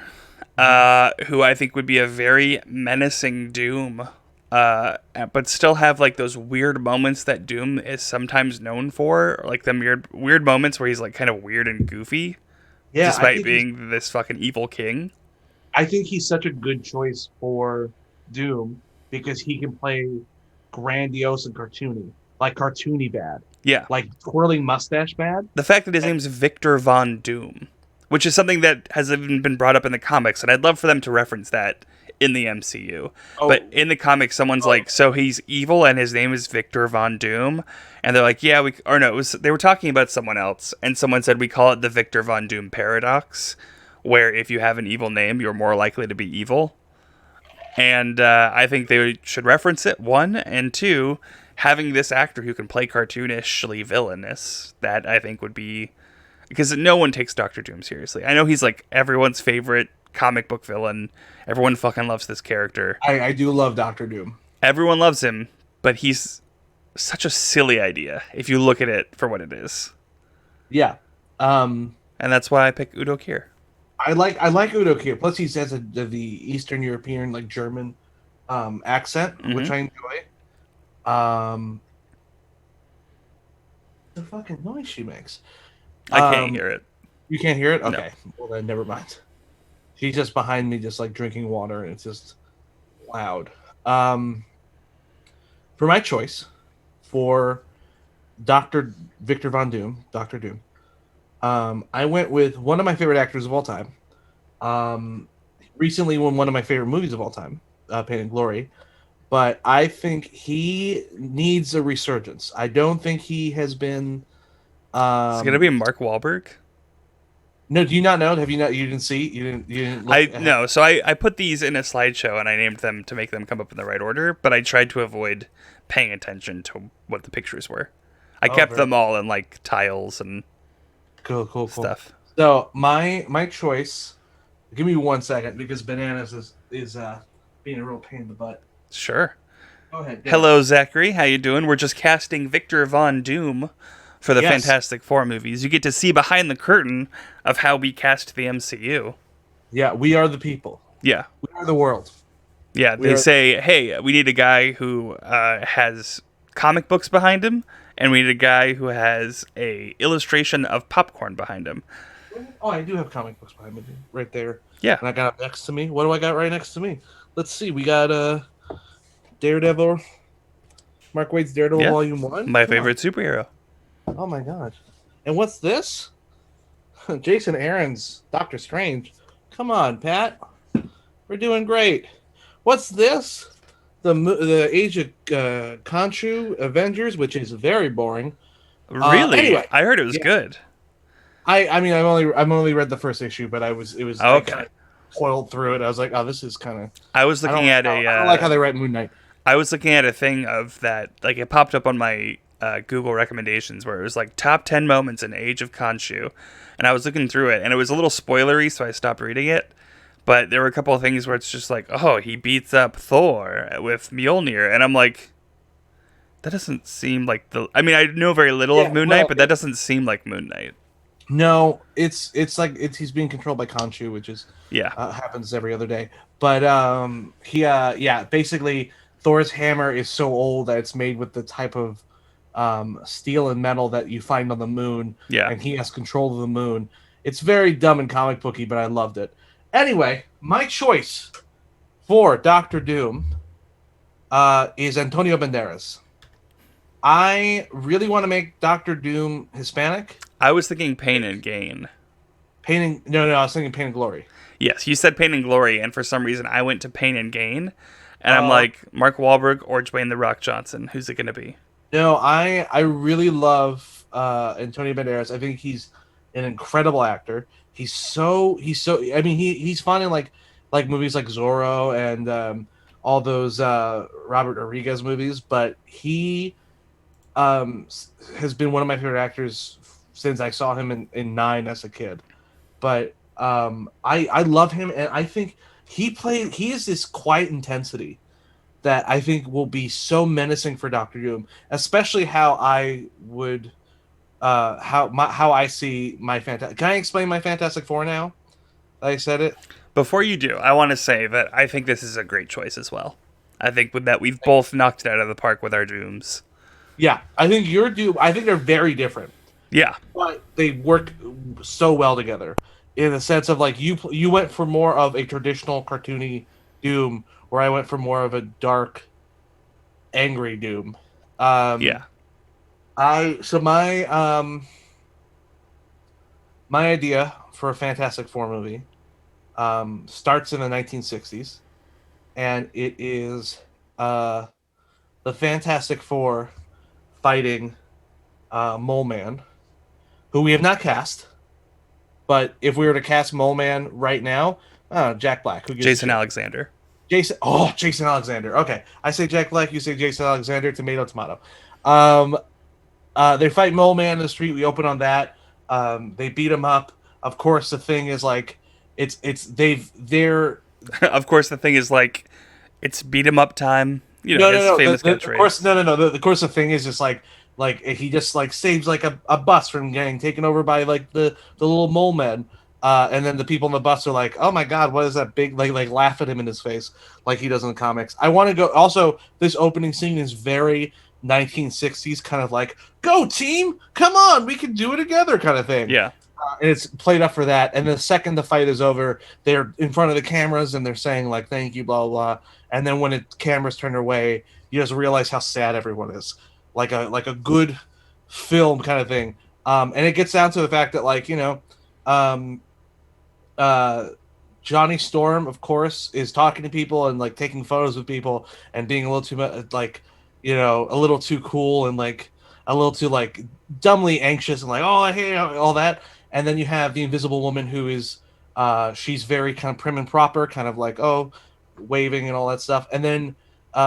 who I think would be a very menacing Doom, but still have like those weird moments that Doom is sometimes known for, like the weird moments where he's like kind of weird and goofy, Yeah, despite being this fucking evil king. I think he's such a good choice for Doom because he can play grandiose and cartoony, like cartoony bad, Yeah, like twirling mustache bad. the fact that his name's Victor Von Doom, which is something that has even been brought up in the comics, and I'd love for them to reference that in the MCU. Oh. But in the comics, someone's like, so he's evil and his name is Victor Von Doom, and they're like, yeah, they were talking about someone else, and someone said we call it the Victor Von Doom paradox, where if you have an evil name, you're more likely to be evil. And I think they should reference it, one, and two, having this actor who can play cartoonishly villainous, that I think would be, because no one takes Doctor Doom seriously. I know he's like everyone's favorite comic book villain. Everyone fucking loves this character. I do love Doctor Doom. Everyone loves him, but he's such a silly idea if you look at it for what it is. Yeah. And that's why I pick Udo Kier. I like Udo Kier. Plus, he has the Eastern European, like German, accent, which I enjoy. The fucking noise she makes. I can't hear it. You can't hear it? No. Okay. Well, then never mind. She's just behind me, just like drinking water, and it's just loud. For my choice for Doctor Victor Von Doom, Doctor Doom. I went with one of my favorite actors of all time. Recently won one of my favorite movies of all time, Pain and Glory. But I think he needs a resurgence. I don't think he has been. It's gonna be Mark Wahlberg. No, do you not know? Have you not? You didn't see? You didn't. Look No. So I put these in a slideshow and I named them to make them come up in the right order. But I tried to avoid paying attention to what the pictures were. I kept them all in like tiles and cool stuff. So my choice. Give me 1 second because Bananas is being a real pain in the butt. Sure. Go ahead. Hello, Zachary. How you doing? We're just casting Victor Von Doom for the Yes. Fantastic Four movies. You get to see behind the curtain of how we cast the MCU. Yeah, we are the people. Yeah. We are the world. Yeah, they say, hey, we need a guy who has comic books behind him, and we need a guy who has a illustration of popcorn behind him. Oh, I do have comic books behind me, right there. Yeah. And I got next to me. What do I got right next to me? Let's see. We got Daredevil. Mark Waid's Daredevil Volume 1. My favorite superhero. Oh my god. And what's this? Jason Aaron's Doctor Strange. Come on, Pat. We're doing great. What's this? The Age of Khonshu Avengers, which is very boring. Really? Anyway, I heard it was yeah. good. I mean I've only read the first issue, but I kind Okay. of toiled through it. I was like, oh, this is kind of I was looking at I don't like how a they write Moon Knight. I was looking at a thing of that, like it popped up on my Google recommendations where it was like top 10 moments in Age of Khonshu. And I was looking through it and it was a little spoilery, so I stopped reading it. But there were a couple of things where it's just like, oh, he beats up Thor with Mjolnir. And I'm like, that doesn't seem like the. I mean, I know very little of Yeah, Moon Knight, well, but that doesn't seem like Moon Knight. no, it's like he's being controlled by Khonshu, which is Yeah. happens every other day. But he yeah, basically Thor's hammer is so old that it's made with the type of steel and metal that you find on the moon, Yeah. and he has control of the moon. It's very dumb and comic booky, but I loved it. Anyway, my choice for Doctor Doom is Antonio Banderas. I really want to make Doctor Doom Hispanic. I was thinking Pain and Gain. Painting, no, I was thinking Pain and Glory. Yes, you said Pain and Glory, and for some reason I went to Pain and Gain. And I'm Uh, like, Mark Wahlberg or Dwayne The Rock Johnson? Who's it going to be? no, I really love Antonio Banderas. I think he's an incredible actor. He's so. I mean, he's fun in like movies like Zorro and all those Robert Rodriguez movies. But he has been one of my favorite actors since I saw him in Nine as a kid. But I love him, and I think he is this quiet intensity that I think will be so menacing for Doctor Doom, especially how I would how I see my fantastic. Can I explain my Fantastic Four now? I said it. Before you do, I want to say that I think this is a great choice as well. I think with that we've both knocked it out of the park with our Dooms. Yeah, I think your Doom. I think they're very different, Yeah. but they work so well together in the sense of like you went for more of a traditional cartoony Doom, where I went for more of a dark, angry Doom. Um, Yeah. I so my idea for a Fantastic Four movie starts in the 1960s, and it is uh, the Fantastic Four fighting Mole Man, who we have not cast. But if we were to cast Mole Man right now, Jack Black. Who gives a Jason shit? Alexander. Jason. Oh, Jason Alexander. Okay, I say Jack Black. You say Jason Alexander. Tomato, tomato. Um, they fight Mole Man in the street. We open on that. They beat him up. Of course, the thing is like, they're Of course, the thing is like, it's beat 'em up time. You know, no, no, his no. famous Of course, catchphrase. no. The course the thing is just like he just like saves like a bus from getting taken over by like the little mole men. And then the people on the bus are like, "Oh my God, what is that big?" Like laugh at him in his face, like he does in the comics. I want to go. Also, this opening scene is very 1960s, kind of like, "Go team, come on, we can do it together," kind of thing. Yeah. And it's played up for that. And the second the fight is over, they're in front of the cameras and they're saying like "thank you," blah blah. Blah. And then when it cameras turn their way, you just realize how sad everyone is, like a good film kind of thing. And it gets down to the fact that like um, uh, Johnny Storm, of course, is talking to people and like taking photos with people and being a little too much like a little too cool and like a little too like dumbly anxious and like oh I hate all that. And then you have the Invisible Woman who is she's very kind of prim and proper, kind of like oh waving and all that stuff. And then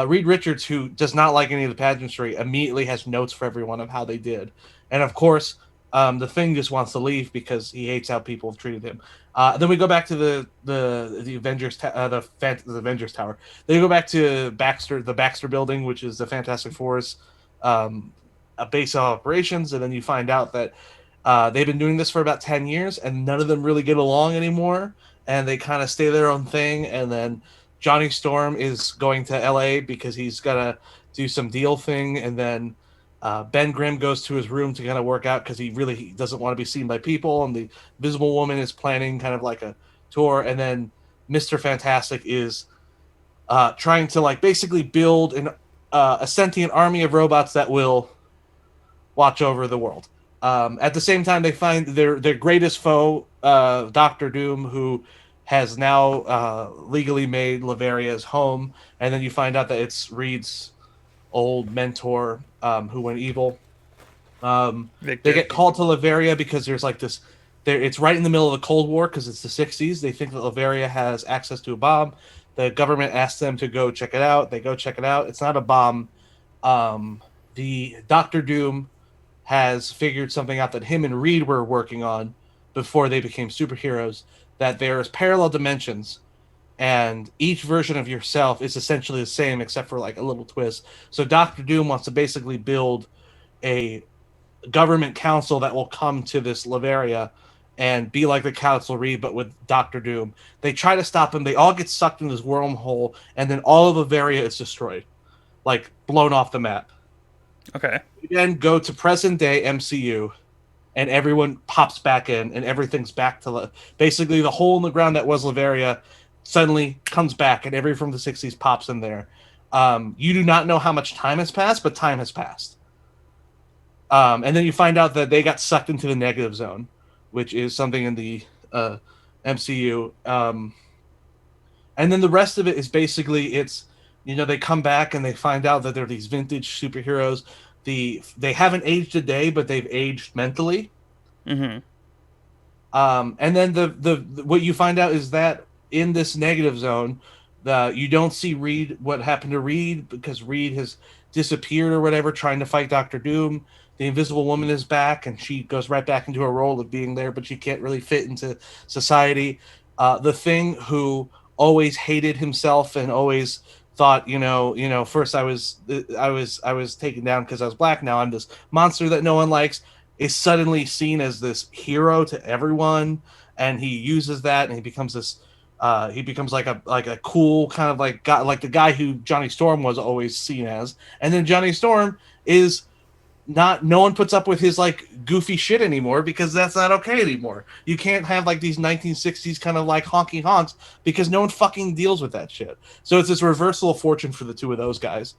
Reed Richards, who does not like any of the pageantry, immediately has notes for everyone of how they did. And of course, the Thing just wants to leave because he hates how people have treated him. Then we go back to the Avengers the Avengers Tower. Then we go back to the Baxter Building, which is the Fantastic Four's a base of operations, and then you find out that they've been doing this for about 10 years, and none of them really get along anymore, and they kind of stay their own thing. And then Johnny Storm is going to LA because he's got to do some deal thing, and then Ben Grimm goes to his room to kind of work out because he doesn't want to be seen by people, and the Visible Woman is planning kind of like a tour, and then Mr. Fantastic is trying to like basically build a sentient army of robots that will watch over the world. At the same time, they find their greatest foe, Doctor Doom, who has now legally made Laveria's home, and then you find out that it's Reed's old mentor who went evil. They Victor. get called to Latveria because there's like this. There, it's right in the middle of the Cold War because it's the '60s. They think that Latveria has access to a bomb. The government asks them to go check it out. They go check it out. It's not a bomb. The Doctor Doom has figured something out that him and Reed were working on before they became superheroes. That there's parallel dimensions, and each version of yourself is essentially the same except for like a little twist. So Doctor Doom wants to basically build a government council that will come to this Latveria and be like the Council Reed, but with Doctor Doom. They try to stop him. They all get sucked into this wormhole, and then all of Latveria is destroyed, like blown off the map. Okay. We then go to present day MCU, and everyone pops back in, and everything's back to basically the hole in the ground that was Latveria suddenly comes back, and everyone from the '60s pops in there. You do not know how much time has passed, but time has passed. And then you find out that they got sucked into the negative zone, which is something in the MCU. And then the rest of it is basically they come back and they find out that they're these vintage superheroes. They haven't aged a day, but they've aged mentally. Mm-hmm. And then the what you find out is that in this negative zone, you don't see Reed, what happened to Reed, because Reed has disappeared or whatever, trying to fight Doctor Doom. The Invisible Woman is back, and she goes right back into her role of being there, but she can't really fit into society. The Thing, who always hated himself and always thought, first I was taken down because I was black. Now I'm this monster that no one likes. Is suddenly seen as this hero to everyone, and he uses that, and he becomes this. He becomes like a cool kind of like guy, like the guy who Johnny Storm was always seen as, and then Johnny Storm is not. No one puts up with his like goofy shit anymore because that's not okay anymore. You can't have like these 1960s kind of like honky honks because no one fucking deals with that shit. So it's this reversal of fortune for the two of those guys,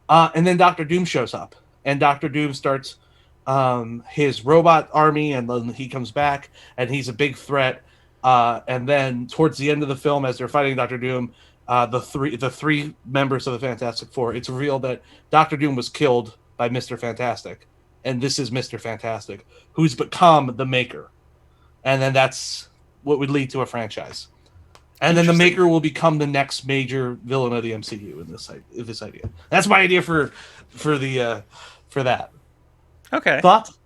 and then Doctor Doom shows up, and Doctor Doom starts his robot army, and then he comes back, and he's a big threat. And then towards the end of the film, as they're fighting Doctor Doom, the three members of the Fantastic Four, it's revealed that Doctor Doom was killed by Mr. Fantastic, and this is Mr. Fantastic, who's become the Maker, and then that's what would lead to a franchise. And then the Maker will become the next major villain of the MCU in this idea. That's my idea for that. Okay. Thoughts?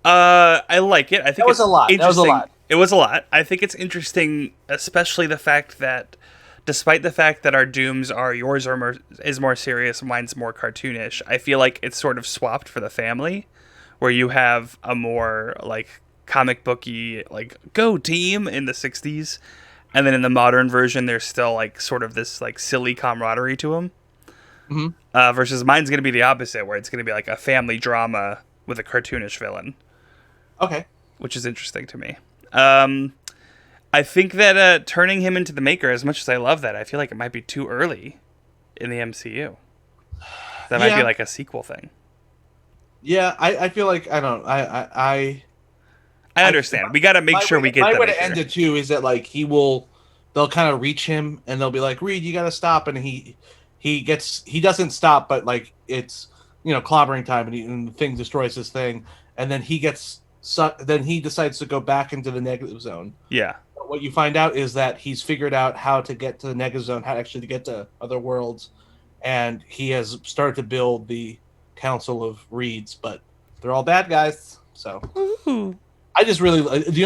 I like it. I think that was a lot. That was a lot. It was a lot. I think it's interesting, especially the fact that, despite the fact that our dooms is more serious, mine's more cartoonish, I feel like it's sort of swapped for the family, where you have a more like comic booky like go team in the '60s, and then in the modern version, there's still like sort of this like silly camaraderie to them. Mm-hmm. Versus mine's going to be the opposite, where it's going to be like a family drama with a cartoonish villain. Okay. Which is interesting to me. I think that turning him into the Maker, as much as I love that, I feel like it might be too early in the MCU. That might be like a sequel thing. Yeah, I feel like I don't. I understand. We got to make sure we get. My way to end it too is that like they'll kind of reach him and they'll be like, Reed, you got to stop, and he doesn't stop, but like it's clobbering time, and the Thing destroys his thing, and then he gets. Then he decides to go back into the negative zone. Yeah. But what you find out is that he's figured out how to get to the negative zone, how actually to get to other worlds, and he has started to build the Council of Reeds, but they're all bad guys. So I just really,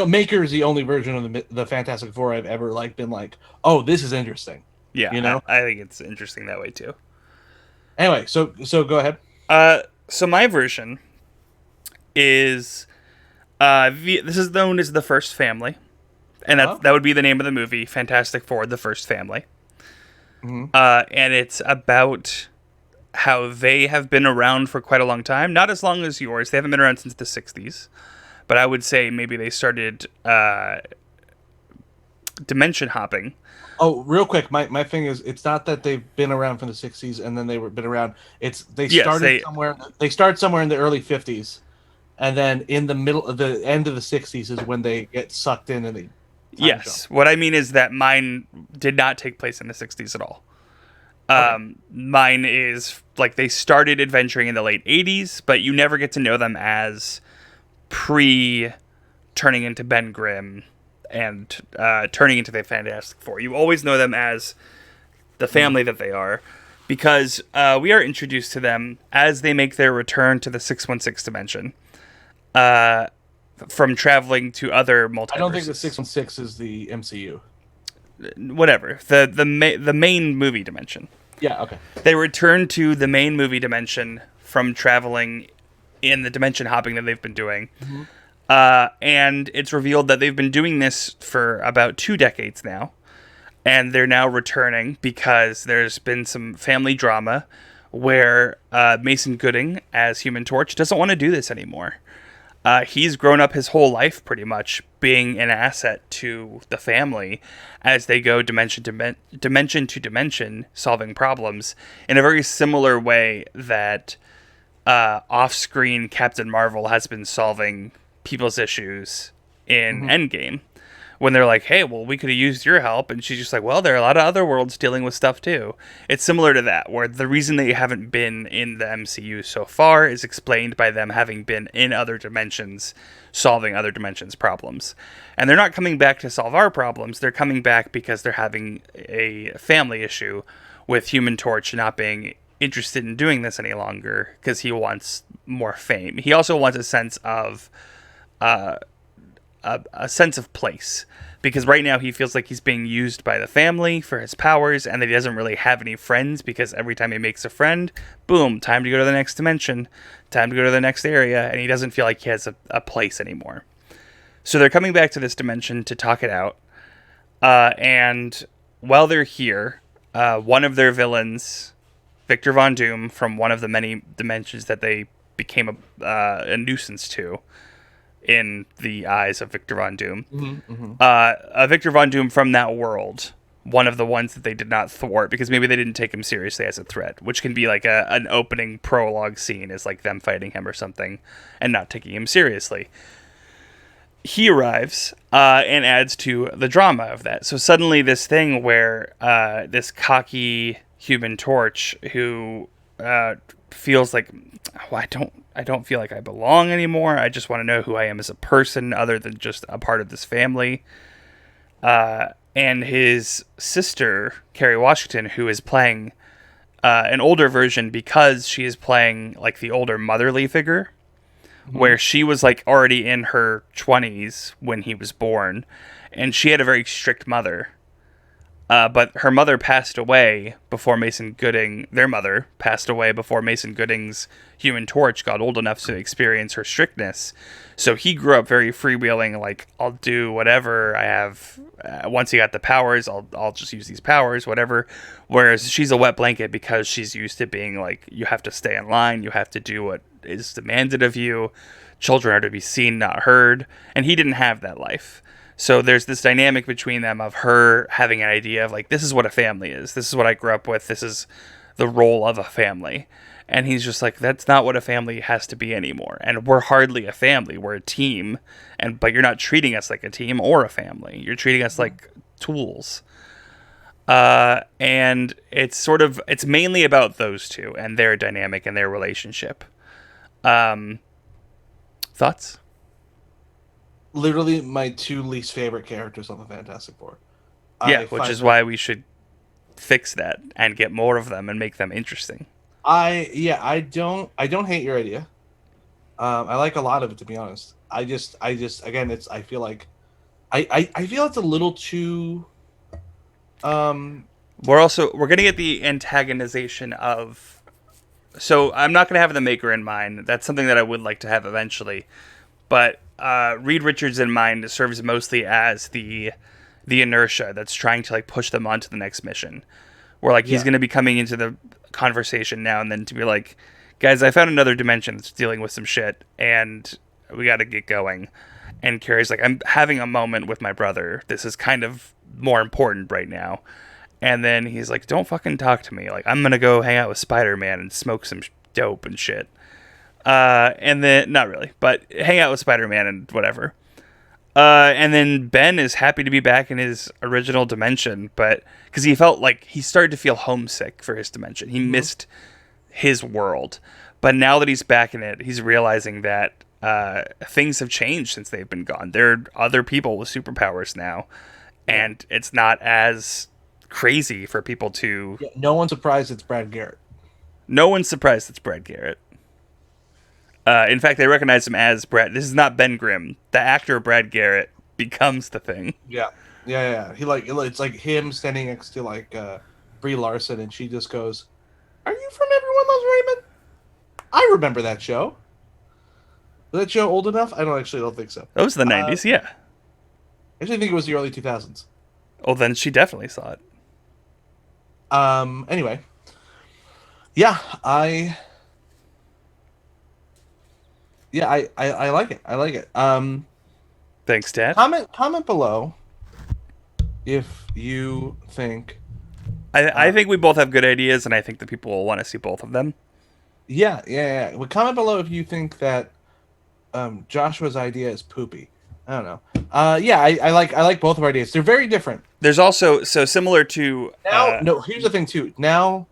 Maker is the only version of the Fantastic Four I've ever like been like, oh, this is interesting. Yeah, I think it's interesting that way too. Anyway, so go ahead. So my version is. This is known as The First Family, and that would be the name of the movie, Fantastic Four: The First Family. Mm-hmm. And it's about how they have been around for quite a long time, not as long as yours. They haven't been around since the '60s, but I would say maybe they started dimension hopping. Oh, real quick, my thing is, it's not that they've been around from the '60s and then been around. It's they started somewhere. They start somewhere in the early '50s. And then in the middle of the end of the '60s is when they get sucked in and they. Yes, jump. What I mean is that mine did not take place in the '60s at all. Okay. Mine is like they started adventuring in the late 80s, but you never get to know them as pre turning into Ben Grimm and turning into the Fantastic Four. You always know them as the family that they are, because we are introduced to them as they make their return to the 616 dimension from traveling to other multiverses. I don't think the 616 is the MCU. Whatever. The main movie dimension. Yeah, okay. They return to the main movie dimension from traveling in the dimension hopping that they've been doing. Mm-hmm. And it's revealed that they've been doing this for about 2 decades now. And they're now returning because there's been some family drama where Mason Gooding, as Human Torch, doesn't want to do this anymore. He's grown up his whole life pretty much being an asset to the family as they go dimension to dimension, solving problems in a very similar way that off-screen Captain Marvel has been solving people's issues in Endgame. When they're like, hey, well, we could have used your help. And she's just like, well, there are a lot of other worlds dealing with stuff too. It's similar to that, where the reason they haven't been in the MCU so far is explained by them having been in other dimensions, solving other dimensions' problems. And they're not coming back to solve our problems. They're coming back because they're having a family issue with Human Torch not being interested in doing this any longer because he wants more fame. He also wants a sense of a sense of place, because right now he feels like he's being used by the family for his powers, and that he doesn't really have any friends, because every time he makes a friend, boom, time to go to the next dimension, time to go to the next area, and he doesn't feel like he has a place anymore. So they're coming back to this dimension to talk it out, and while they're here, one of their villains, Victor Von Doom, from one of the many dimensions that they became a nuisance to in the eyes of Victor Von Doom. Victor Von Doom from that world, one of the ones that they did not thwart because maybe they didn't take him seriously as a threat, which can be like an opening prologue scene is like them fighting him or something and not taking him seriously. He arrives and adds to the drama of that. So suddenly this thing where this cocky Human Torch who feels like, oh, I don't feel like I belong anymore. I just want to know who I am as a person other than just a part of this family. And his sister, Kerry Washington, who is playing an older version because she is playing like the older motherly figure, where she was like already in her 20s when he was born, and she had a very strict mother. But her mother passed away before Mason Gooding, their mother passed away before Mason Gooding's Human Torch got old enough to experience her strictness. So he grew up very freewheeling, like, I'll do whatever I have. Once he got the powers, I'll just use these powers, whatever. Whereas she's a wet blanket because she's used to being like, you have to stay in line, you have to do what is demanded of you. Children are to be seen, not heard. And he didn't have that life. So there's this dynamic between them of her having an idea of like, this is what a family is. This is what I grew up with. This is the role of a family. And he's just like, that's not what a family has to be anymore. And we're hardly a family. We're a team. But you're not treating us like a team or a family. You're treating us like tools. And it's mainly about those two and their dynamic and their relationship. Thoughts? Literally my 2 least favorite characters on the Fantastic Four. Yeah, which is why we should fix that and get more of them and make them interesting. I don't hate your idea. I like a lot of it, to be honest. I just again, I feel like I feel it's a little too we're gonna get the antagonization of, so I'm not gonna have the Maker in mind. That's something that I would like to have eventually. But Reed Richards in mind serves mostly as the inertia that's trying to like push them on to the next mission. Where like he's going to be coming into the conversation now and then to be like, guys, I found another dimension that's dealing with some shit and we got to get going. And Carrie's like, I'm having a moment with my brother. This is kind of more important right now. And then he's like, don't fucking talk to me. Like, I'm going to go hang out with Spider-Man and smoke some dope and shit. And then, not really, but hang out with Spider-Man and whatever. And then Ben is happy to be back in his original dimension, but because he felt like he started to feel homesick for his dimension. He missed his world. But now that he's back in it, he's realizing that things have changed since they've been gone. There are other people with superpowers now, and it's not as crazy for people to. Yeah, no one's surprised it's Brad Garrett. No one's surprised it's Brad Garrett. In fact, they recognize him as Brad. This is not Ben Grimm. The actor Brad Garrett becomes the Thing. Yeah, yeah. He like it's like him standing next to like Brie Larson, and she just goes, "Are you from Everyone Loves Raymond?" I remember that show. Was that show old enough? I don't think so. That was the 90s, yeah. I actually think it was the early 2000s. Oh, then she definitely saw it. Anyway, yeah, I like it. I like it. Thanks, Dad. Comment below if you think. I think we both have good ideas, and I think that people will want to see both of them. Yeah. Well, comment below if you think that Joshua's idea is poopy. I don't know. Yeah, I like both of our ideas. They're very different. There's also so similar to now. No, here's the thing too. Now,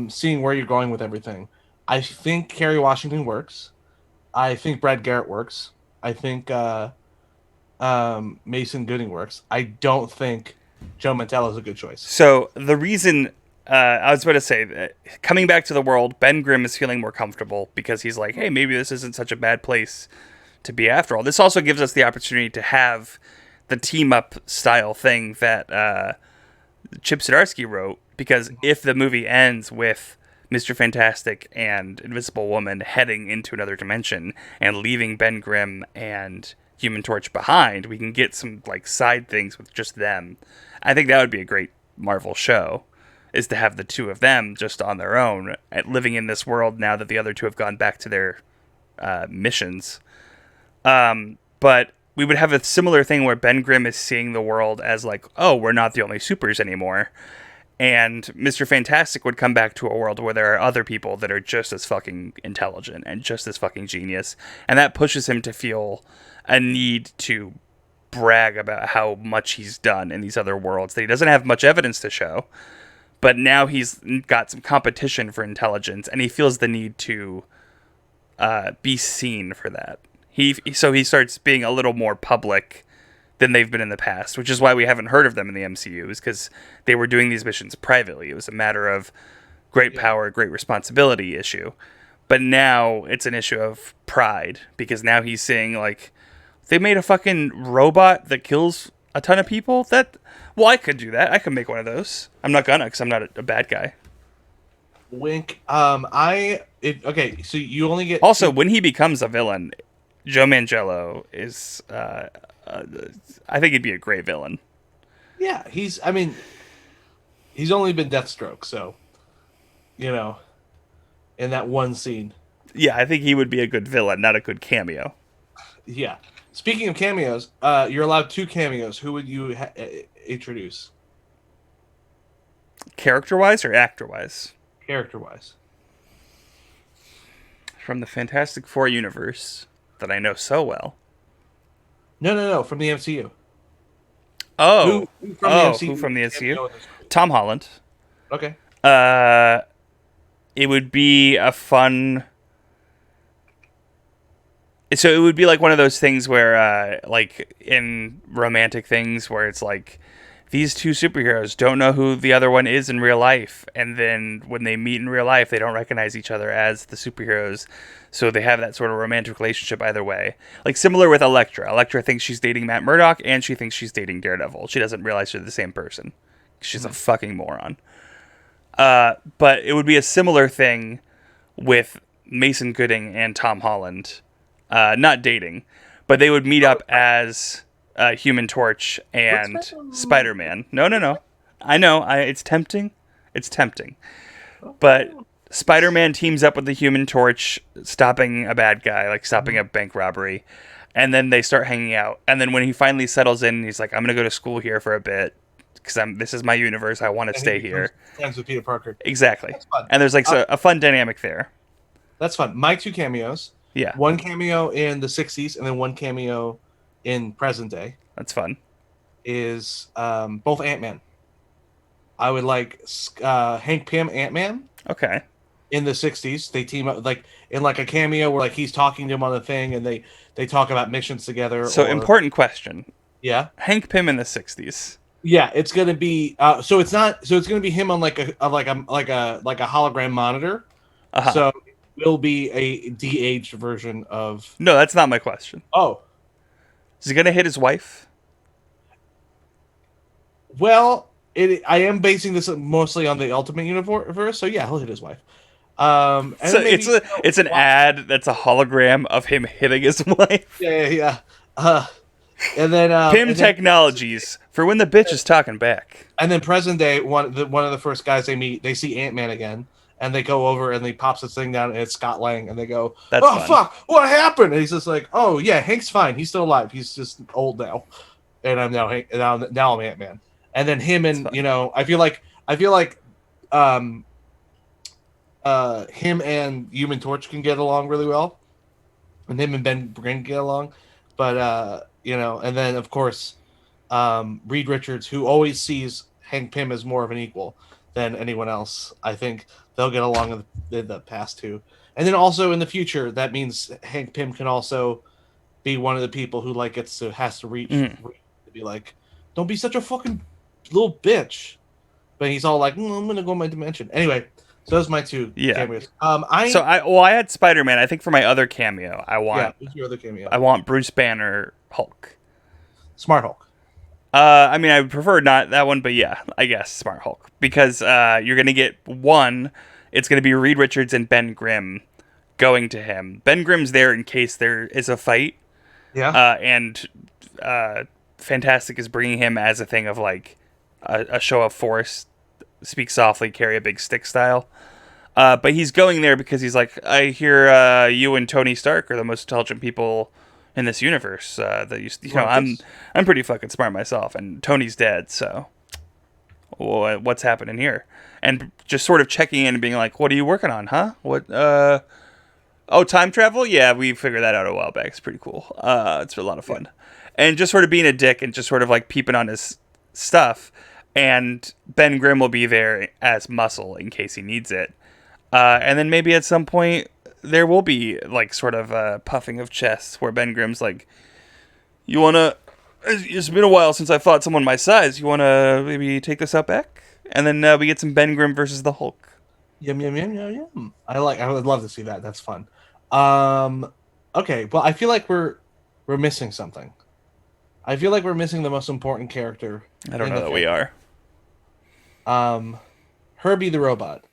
seeing where you're going with everything, I think Kerry Washington works. I think Brad Garrett works. I think Mason Gooding works. I don't think Joe Mantello is a good choice. So the reason I was about to say that coming back to the world, Ben Grimm is feeling more comfortable because he's like, hey, maybe this isn't such a bad place to be after all. This also gives us the opportunity to have the team up style thing that Chip Zdarsky wrote, because if the movie ends with Mr. Fantastic and Invisible Woman heading into another dimension and leaving Ben Grimm and Human Torch behind, we can get some like side things with just them. I think that would be a great Marvel show, is to have the two of them just on their own, living in this world now that the other two have gone back to their missions. But we would have a similar thing where Ben Grimm is seeing the world as like, oh, we're not the only supers anymore. And Mr. Fantastic would come back to a world where there are other people that are just as fucking intelligent and just as fucking genius. And that pushes him to feel a need to brag about how much he's done in these other worlds that he doesn't have much evidence to show. But now he's got some competition for intelligence, and he feels the need to be seen for that. So he starts being a little more public than they've been in the past, which is why we haven't heard of them in the MCU, is because they were doing these missions privately. It was a matter of great power, great responsibility issue. But now it's an issue of pride, because now he's saying, like, they made a fucking robot that kills a ton of people? Well, I could do that. I could make one of those. I'm not gonna, because I'm not a bad guy. Wink. Okay, so you only get... Also, when he becomes a villain, Joe Manganiello is... I think he'd be a great villain. Yeah, he's only been Deathstroke, so, in that one scene. Yeah, I think he would be a good villain, not a good cameo. Yeah. Speaking of cameos, you're allowed 2 cameos. Who would you introduce? Character-wise or actor-wise? Character-wise. From the Fantastic Four universe that I know so well. No, from the MCU. Oh, who from the MCU? Who from the MCU? Tom Holland. Okay. It would be a fun... So it would be like one of those things where, like in romantic things, where it's like these two superheroes don't know who the other one is in real life, and then when they meet in real life, they don't recognize each other as the superheroes, so they have that sort of romantic relationship either way. Like similar with Elektra. Elektra thinks she's dating Matt Murdock, and she thinks she's dating Daredevil. She doesn't realize they're the same person. She's a fucking moron. But it would be a similar thing with Mason Gooding and Tom Holland. Not dating, but they would meet up as Human Torch and Spider-Man. No. I know, it's tempting. It's tempting. But Spider-Man teams up with the Human Torch, stopping a bad guy, like stopping a bank robbery, and then they start hanging out. And then when he finally settles in, he's like, I'm going to go to school here for a bit, because this is my universe, I want to stay here. Friends with Peter Parker. Exactly. That's fun. And there's like a fun dynamic there. That's fun. My 2 cameos. Yeah. 1 cameo in the 60s and then 1 cameo in present day. That's fun. Is both Ant-Man. I would like Hank Pym Ant-Man. Okay. in the 60s. They team up like in like a cameo where like he's talking to him on the thing, and they talk about missions together. So Or important question. yeah, Hank Pym in the 60s. yeah, it's gonna be so it's not so it's gonna be him on like a hologram monitor. Uh-huh. So it will be a de-aged version of. No, that's not my question. Oh, Is he going to hit his wife? well, I am basing this mostly on the Ultimate Universe, so yeah, he'll hit his wife. And So then maybe it's an ad that's a hologram of him hitting his wife. yeah, yeah, yeah. And then Pym Technologies for when the bitch is talking back. and then present day, one of the first guys they meet, they see Ant-Man again, and they go over and they pops this thing down, and it's Scott Lang, and they go, That's "Oh fun. fuck, what happened?" And he's just like, "Oh yeah, Hank's fine. He's still alive. He's just old now, and I'm now Hank. Now I'm Ant-Man." And then him and I feel like um him and Human Torch can get along really well, and him and Ben Grimm get along, but and then of course, Reed Richards, who always sees Hank Pym as more of an equal than anyone else. I think they'll get along in the past too, and then also in the future, that means Hank Pym can also be one of the people who like has to reach to be like, don't be such a fucking little bitch, but he's all like, I'm gonna go in my dimension anyway. So those are my two cameos. I had Spider-Man. I think for my other cameo, What's your other cameo? I want Bruce Banner Hulk. Smart Hulk. I mean, I would prefer not that one, but yeah, I guess Smart Hulk because you're gonna get one. It's gonna be Reed Richards and Ben Grimm going to him. Ben Grimm's there in case there is a fight. Yeah. And Fantastic is bringing him as a thing of like a show of force, speak softly, carry a big stick style. But he's going there because he's like, I hear you and Tony Stark are the most intelligent people in this universe. I'm pretty fucking smart myself, and Tony's dead. So, what's happening here? And just sort of checking in and being like, what are you working on, huh? What? Oh, time travel? Yeah, we figured that out a while back. It's pretty cool. It's a lot of fun. And just sort of being a dick and just sort of like peeping on his stuff. And Ben Grimm will be there as muscle in case he needs it. And then maybe at some point there will be like sort of a puffing of chests where Ben Grimm's like, you want to, it's been a while since I fought someone my size. You want to maybe take this out back? And then we get some Ben Grimm versus the Hulk. Yum, yum, yum, yum, yum. I would love to see that. That's fun. Okay. Well, I feel like we're missing something. I feel like we're missing the most important character. I don't know that we are. Herbie the Robot.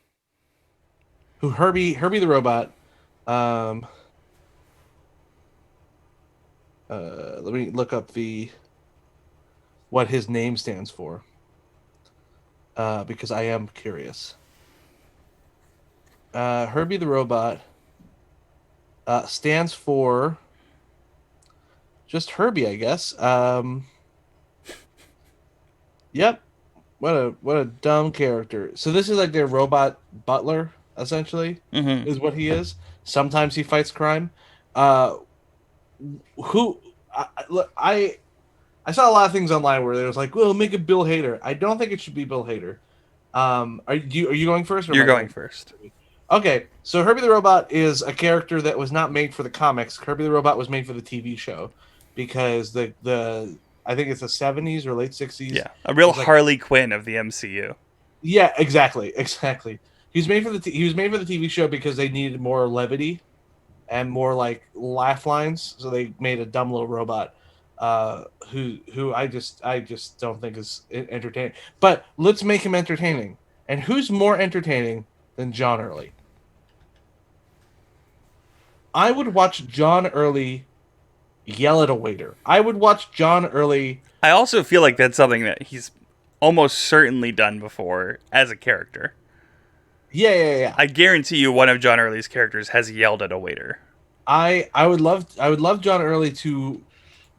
Herbie the Robot. Let me look up what his name stands for. Because I am curious. Herbie the Robot stands for just Herbie, I guess. Yep. What a dumb character. So this is like their robot butler, essentially, is what he is. Sometimes he fights crime. I saw a lot of things online where there was like, well, make it Bill Hader. I don't think it should be Bill Hader. Are you going first? You're going first. Okay, so Herbie the Robot is a character that was not made for the comics. Herbie the Robot was made for the TV show because the I think it's the 70s or late 60s. Yeah, a real Harley Quinn of the MCU. Yeah, exactly. He was made for the TV show because they needed more levity and more like laugh lines, so they made a dumb little robot who I just don't think is entertaining. But let's make him entertaining. And who's more entertaining than John Early? I would watch John Early yell at a waiter. I would watch John Early. I also feel like that's something that he's almost certainly done before as a character. Yeah. I guarantee you one of John Early's characters has yelled at a waiter. I would love John Early to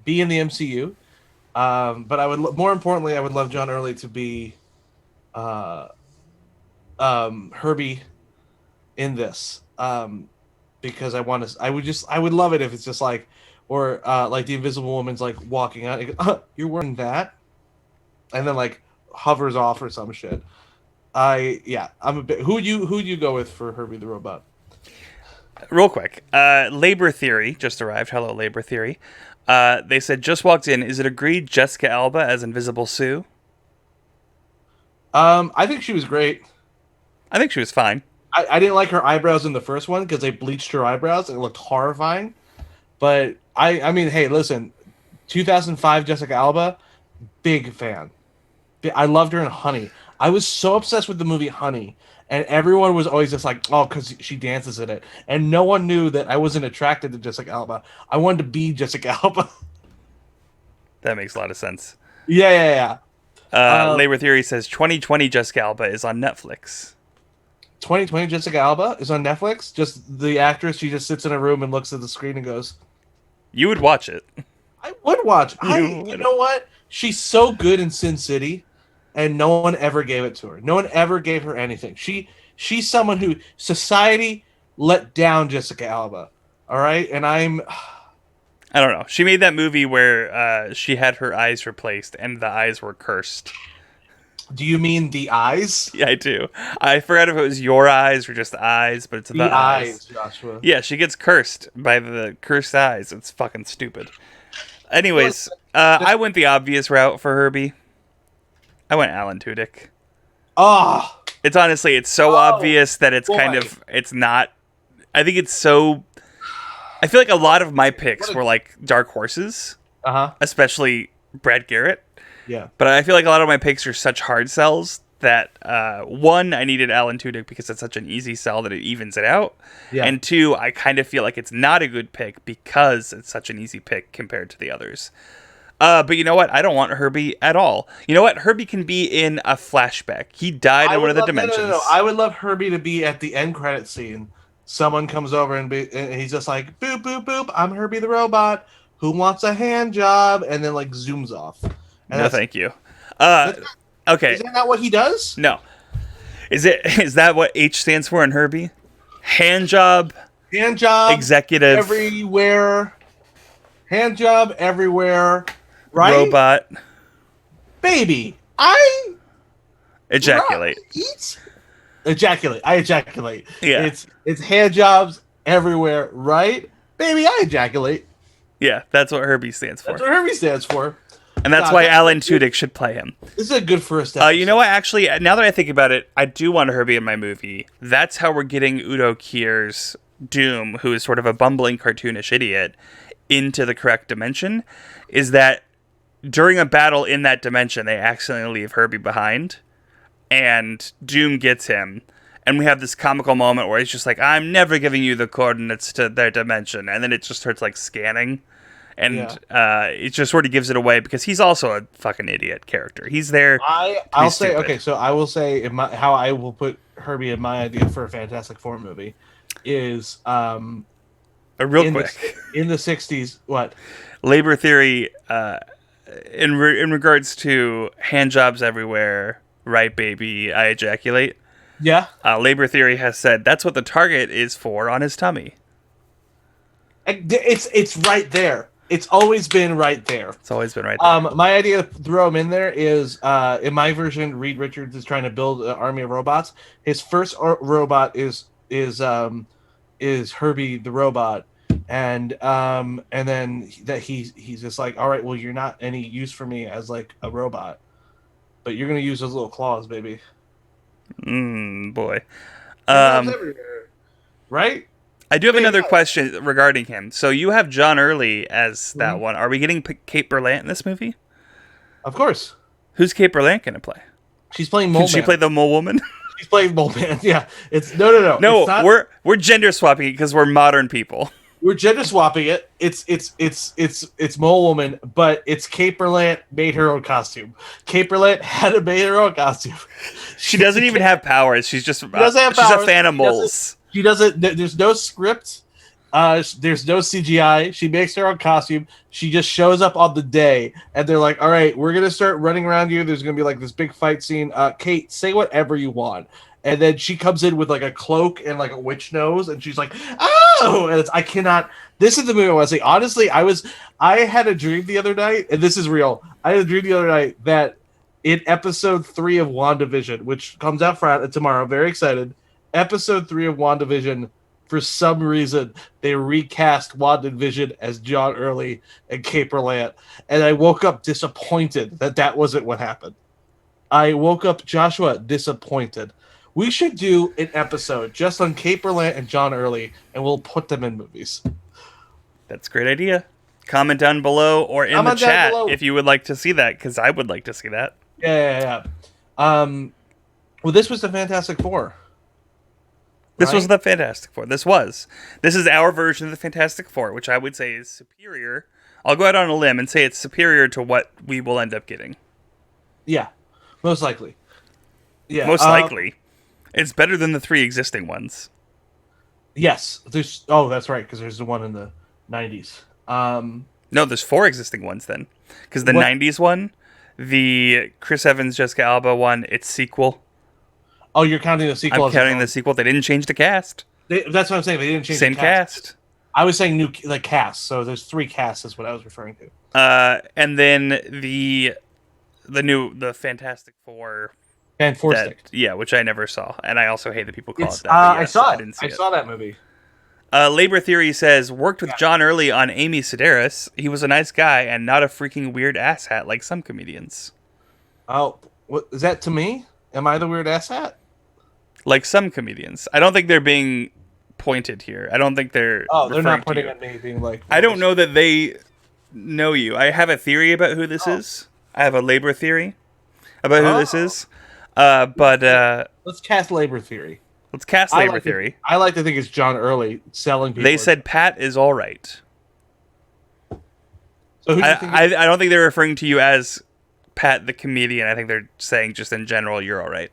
be in the MCU. But more importantly, I would love John Early to be Herbie in this. Because I would love it if it's just like, or like the Invisible Woman's like walking out, and goes, you're wearing that, and then like hovers off or some shit. I'm a bit. Who'd you go with for Herbie the Robot? Real quick, Labor Theory just arrived. Hello, Labor Theory. They said just walked in. Is it agreed Jessica Alba as Invisible Sue? I think she was great. I think she was fine. I didn't like her eyebrows in the first one because they bleached her eyebrows and it looked horrifying. But I mean, hey, listen, 2005 Jessica Alba, big fan. I loved her in Honey. I was so obsessed with the movie Honey, and everyone was always just like, "Oh, because she dances in it," and no one knew that I wasn't attracted to Jessica Alba. I wanted to be Jessica Alba. That makes a lot of sense. Yeah. Labor Theory says 2020 Jessica Alba is on Netflix. 2020 Jessica Alba is on Netflix. Just the actress, she just sits in a room and looks at the screen and goes, You would watch it. I would watch. You know what? She's so good in Sin City, and no one ever gave it to her. No one ever gave her anything. She's someone who society let down Jessica Alba. All right, and I don't know. She made that movie where she had her eyes replaced and the eyes were cursed. Do you mean The Eyes? Yeah, I do. I forgot if it was Your Eyes or just the eyes, but it's the eyes. Joshua. Yeah, she gets cursed by the cursed eyes. It's fucking stupid. Anyways, I went the obvious route for Herbie. I went Alan Tudyk. Oh, it's honestly, it's so obvious that it's kind of, it's not. I think it's so. I feel like a lot of my picks were like dark horses, especially Brad Garrett. Yeah. But I feel like a lot of my picks are such hard sells that, one, I needed Alan Tudyk because it's such an easy sell that it evens it out. Yeah. And two, I kind of feel like it's not a good pick because it's such an easy pick compared to the others. But you know what? I don't want Herbie at all. You know what? Herbie can be in a flashback. He died in one of the dimensions. No. I would love Herbie to be at the end credit scene. Someone comes over and he's just like, boop, boop, boop. I'm Herbie the Robot. Who wants a hand job? And then like zooms off. No, thank you. Okay. Is that not what he does? No. Is that what H stands for in Herbie? Hand job. Hand job. Executive. Everywhere. Hand job everywhere. Right? Robot. Baby, I ejaculate. Ejaculate. I ejaculate. Yeah. It's hand jobs everywhere, right? Baby, I ejaculate. Yeah, that's what Herbie stands for. That's what Herbie stands for. And that's why Alan Tudyk should play him. This is a good first episode. You know what? Actually, now that I think about it, I do want Herbie in my movie. That's how we're getting Udo Kier's Doom, who is sort of a bumbling, cartoonish idiot, into the correct dimension. Is that during a battle in that dimension, they accidentally leave Herbie behind, and Doom gets him. And we have this comical moment where he's just like, I'm never giving you the coordinates to their dimension. And then it just starts like scanning. And it just sort of gives it away because he's also a fucking idiot character. He's there. I'll say stupid. Okay. So I will say how I will put Herbie in my idea for a Fantastic Four movie is real quick in the 60s. What Labor Theory in regards to hand jobs everywhere, right, baby? I ejaculate. Yeah. Labor Theory has said that's what the target is for on his tummy. It's right there. It's always been right there. It's always been right there. My idea to throw him in there is, in my version, Reed Richards is trying to build an army of robots. His first robot is Herbie the Robot, and then that he's just like, all right, well, you're not any use for me as like a robot, but you're gonna use those little claws, baby. Boy. Right? I do have another question regarding him. So you have John Early as that one. Are we getting Kate Berlant in this movie? Of course. Who's Kate Berlant going to play? She's playing Mole Man. Can she play the Mole Woman? She's playing Mole Man. Yeah. It's no. No, we're gender swapping it because we're modern people. We're gender swapping it. It's Mole Woman, but it's Kate Berlant made her own costume. Kate Berlant had to make her own costume. She doesn't even have powers. She's just she's a fan of moles. She doesn't. There's no script. There's no CGI. She makes her own costume. She just shows up on the day, and they're like, "All right, we're gonna start running around you. There's gonna be like this big fight scene. Kate, say whatever you want." And then she comes in with like a cloak and like a witch nose, and she's like, "Oh!" And I cannot. This is the movie I want to see. Honestly, I had a dream the other night, and this is real. I had a dream the other night that in episode 3 of WandaVision, which comes out Friday tomorrow. Very excited. Episode 3 of WandaVision. For some reason, they recast WandaVision as John Early and Caper Lant, and I woke up disappointed that wasn't what happened. I woke up, Joshua, disappointed. We should do an episode just on Caper Lant and John Early, and we'll put them in movies. That's a great idea. Comment down below or in the chat if you would like to see that, because I would like to see that. Yeah. Well, this was the Fantastic Four. This was the Fantastic Four. This is our version of the Fantastic Four, which I would say is superior. I'll go out on a limb and say it's superior to what we will end up getting. Yeah, most likely. Yeah, most likely. It's better than the 3 existing ones. Yes, that's right, because there's the one in the 90s. No, there's 4 existing ones then, because the 90s one, the Chris Evans, Jessica Alba one, it's sequel. Oh, you're counting the sequel? I'm counting the sequel. They didn't change the cast. That's what I'm saying. They didn't change the cast. I was saying new cast. So there's 3 casts is what I was referring to. And then the Fantastic Four. Fantastic. Yeah, which I never saw, and I also hate that people call it that. I saw it. I saw that movie. Labor Theory says, worked with John Early on Amy Sedaris. He was a nice guy and not a freaking weird asshat like some comedians. Oh, what is that to me? Am I the weird asshat? Like some comedians. I don't think they're being pointed here. I don't think they're... Oh, they're not pointing at me being like... I don't know that they know you. I have a theory about who this is. I have a Labor Theory about who this is. Let's cast Labor Theory. Let's cast Labor Theory. I like to think it's John Early selling people. They said Pat is all right. So I don't think they're referring to you as Pat the comedian. I think they're saying just in general, you're all right.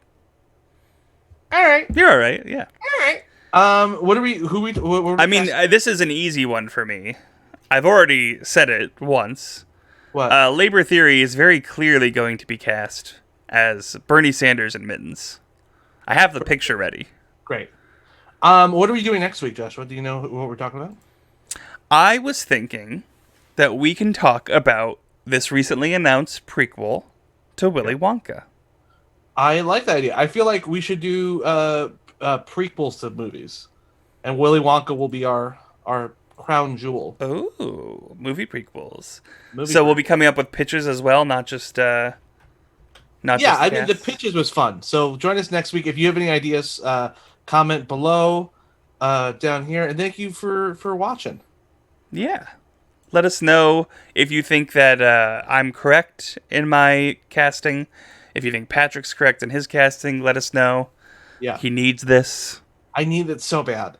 All right. You're all right, yeah. All right. What are we... I mean, this is an easy one for me. I've already said it once. What? Labor Theory is very clearly going to be cast as Bernie Sanders in mittens. I have the picture ready. Great. What are we doing next week, Joshua? Do you know what we're talking about? I was thinking that we can talk about this recently announced prequel to Willy Wonka. I like that idea. I feel like we should do prequels to movies, and Willy Wonka will be our crown jewel. Oh, movie prequels. We'll be coming up with pitches as well, not just. I mean, the pitches was fun. So join us next week if you have any ideas. Comment below, down here, and thank you for watching. Yeah. Let us know if you think that I'm correct in my casting. If you think Patrick's correct in his casting, let us know. Yeah. He needs this. I need it so bad.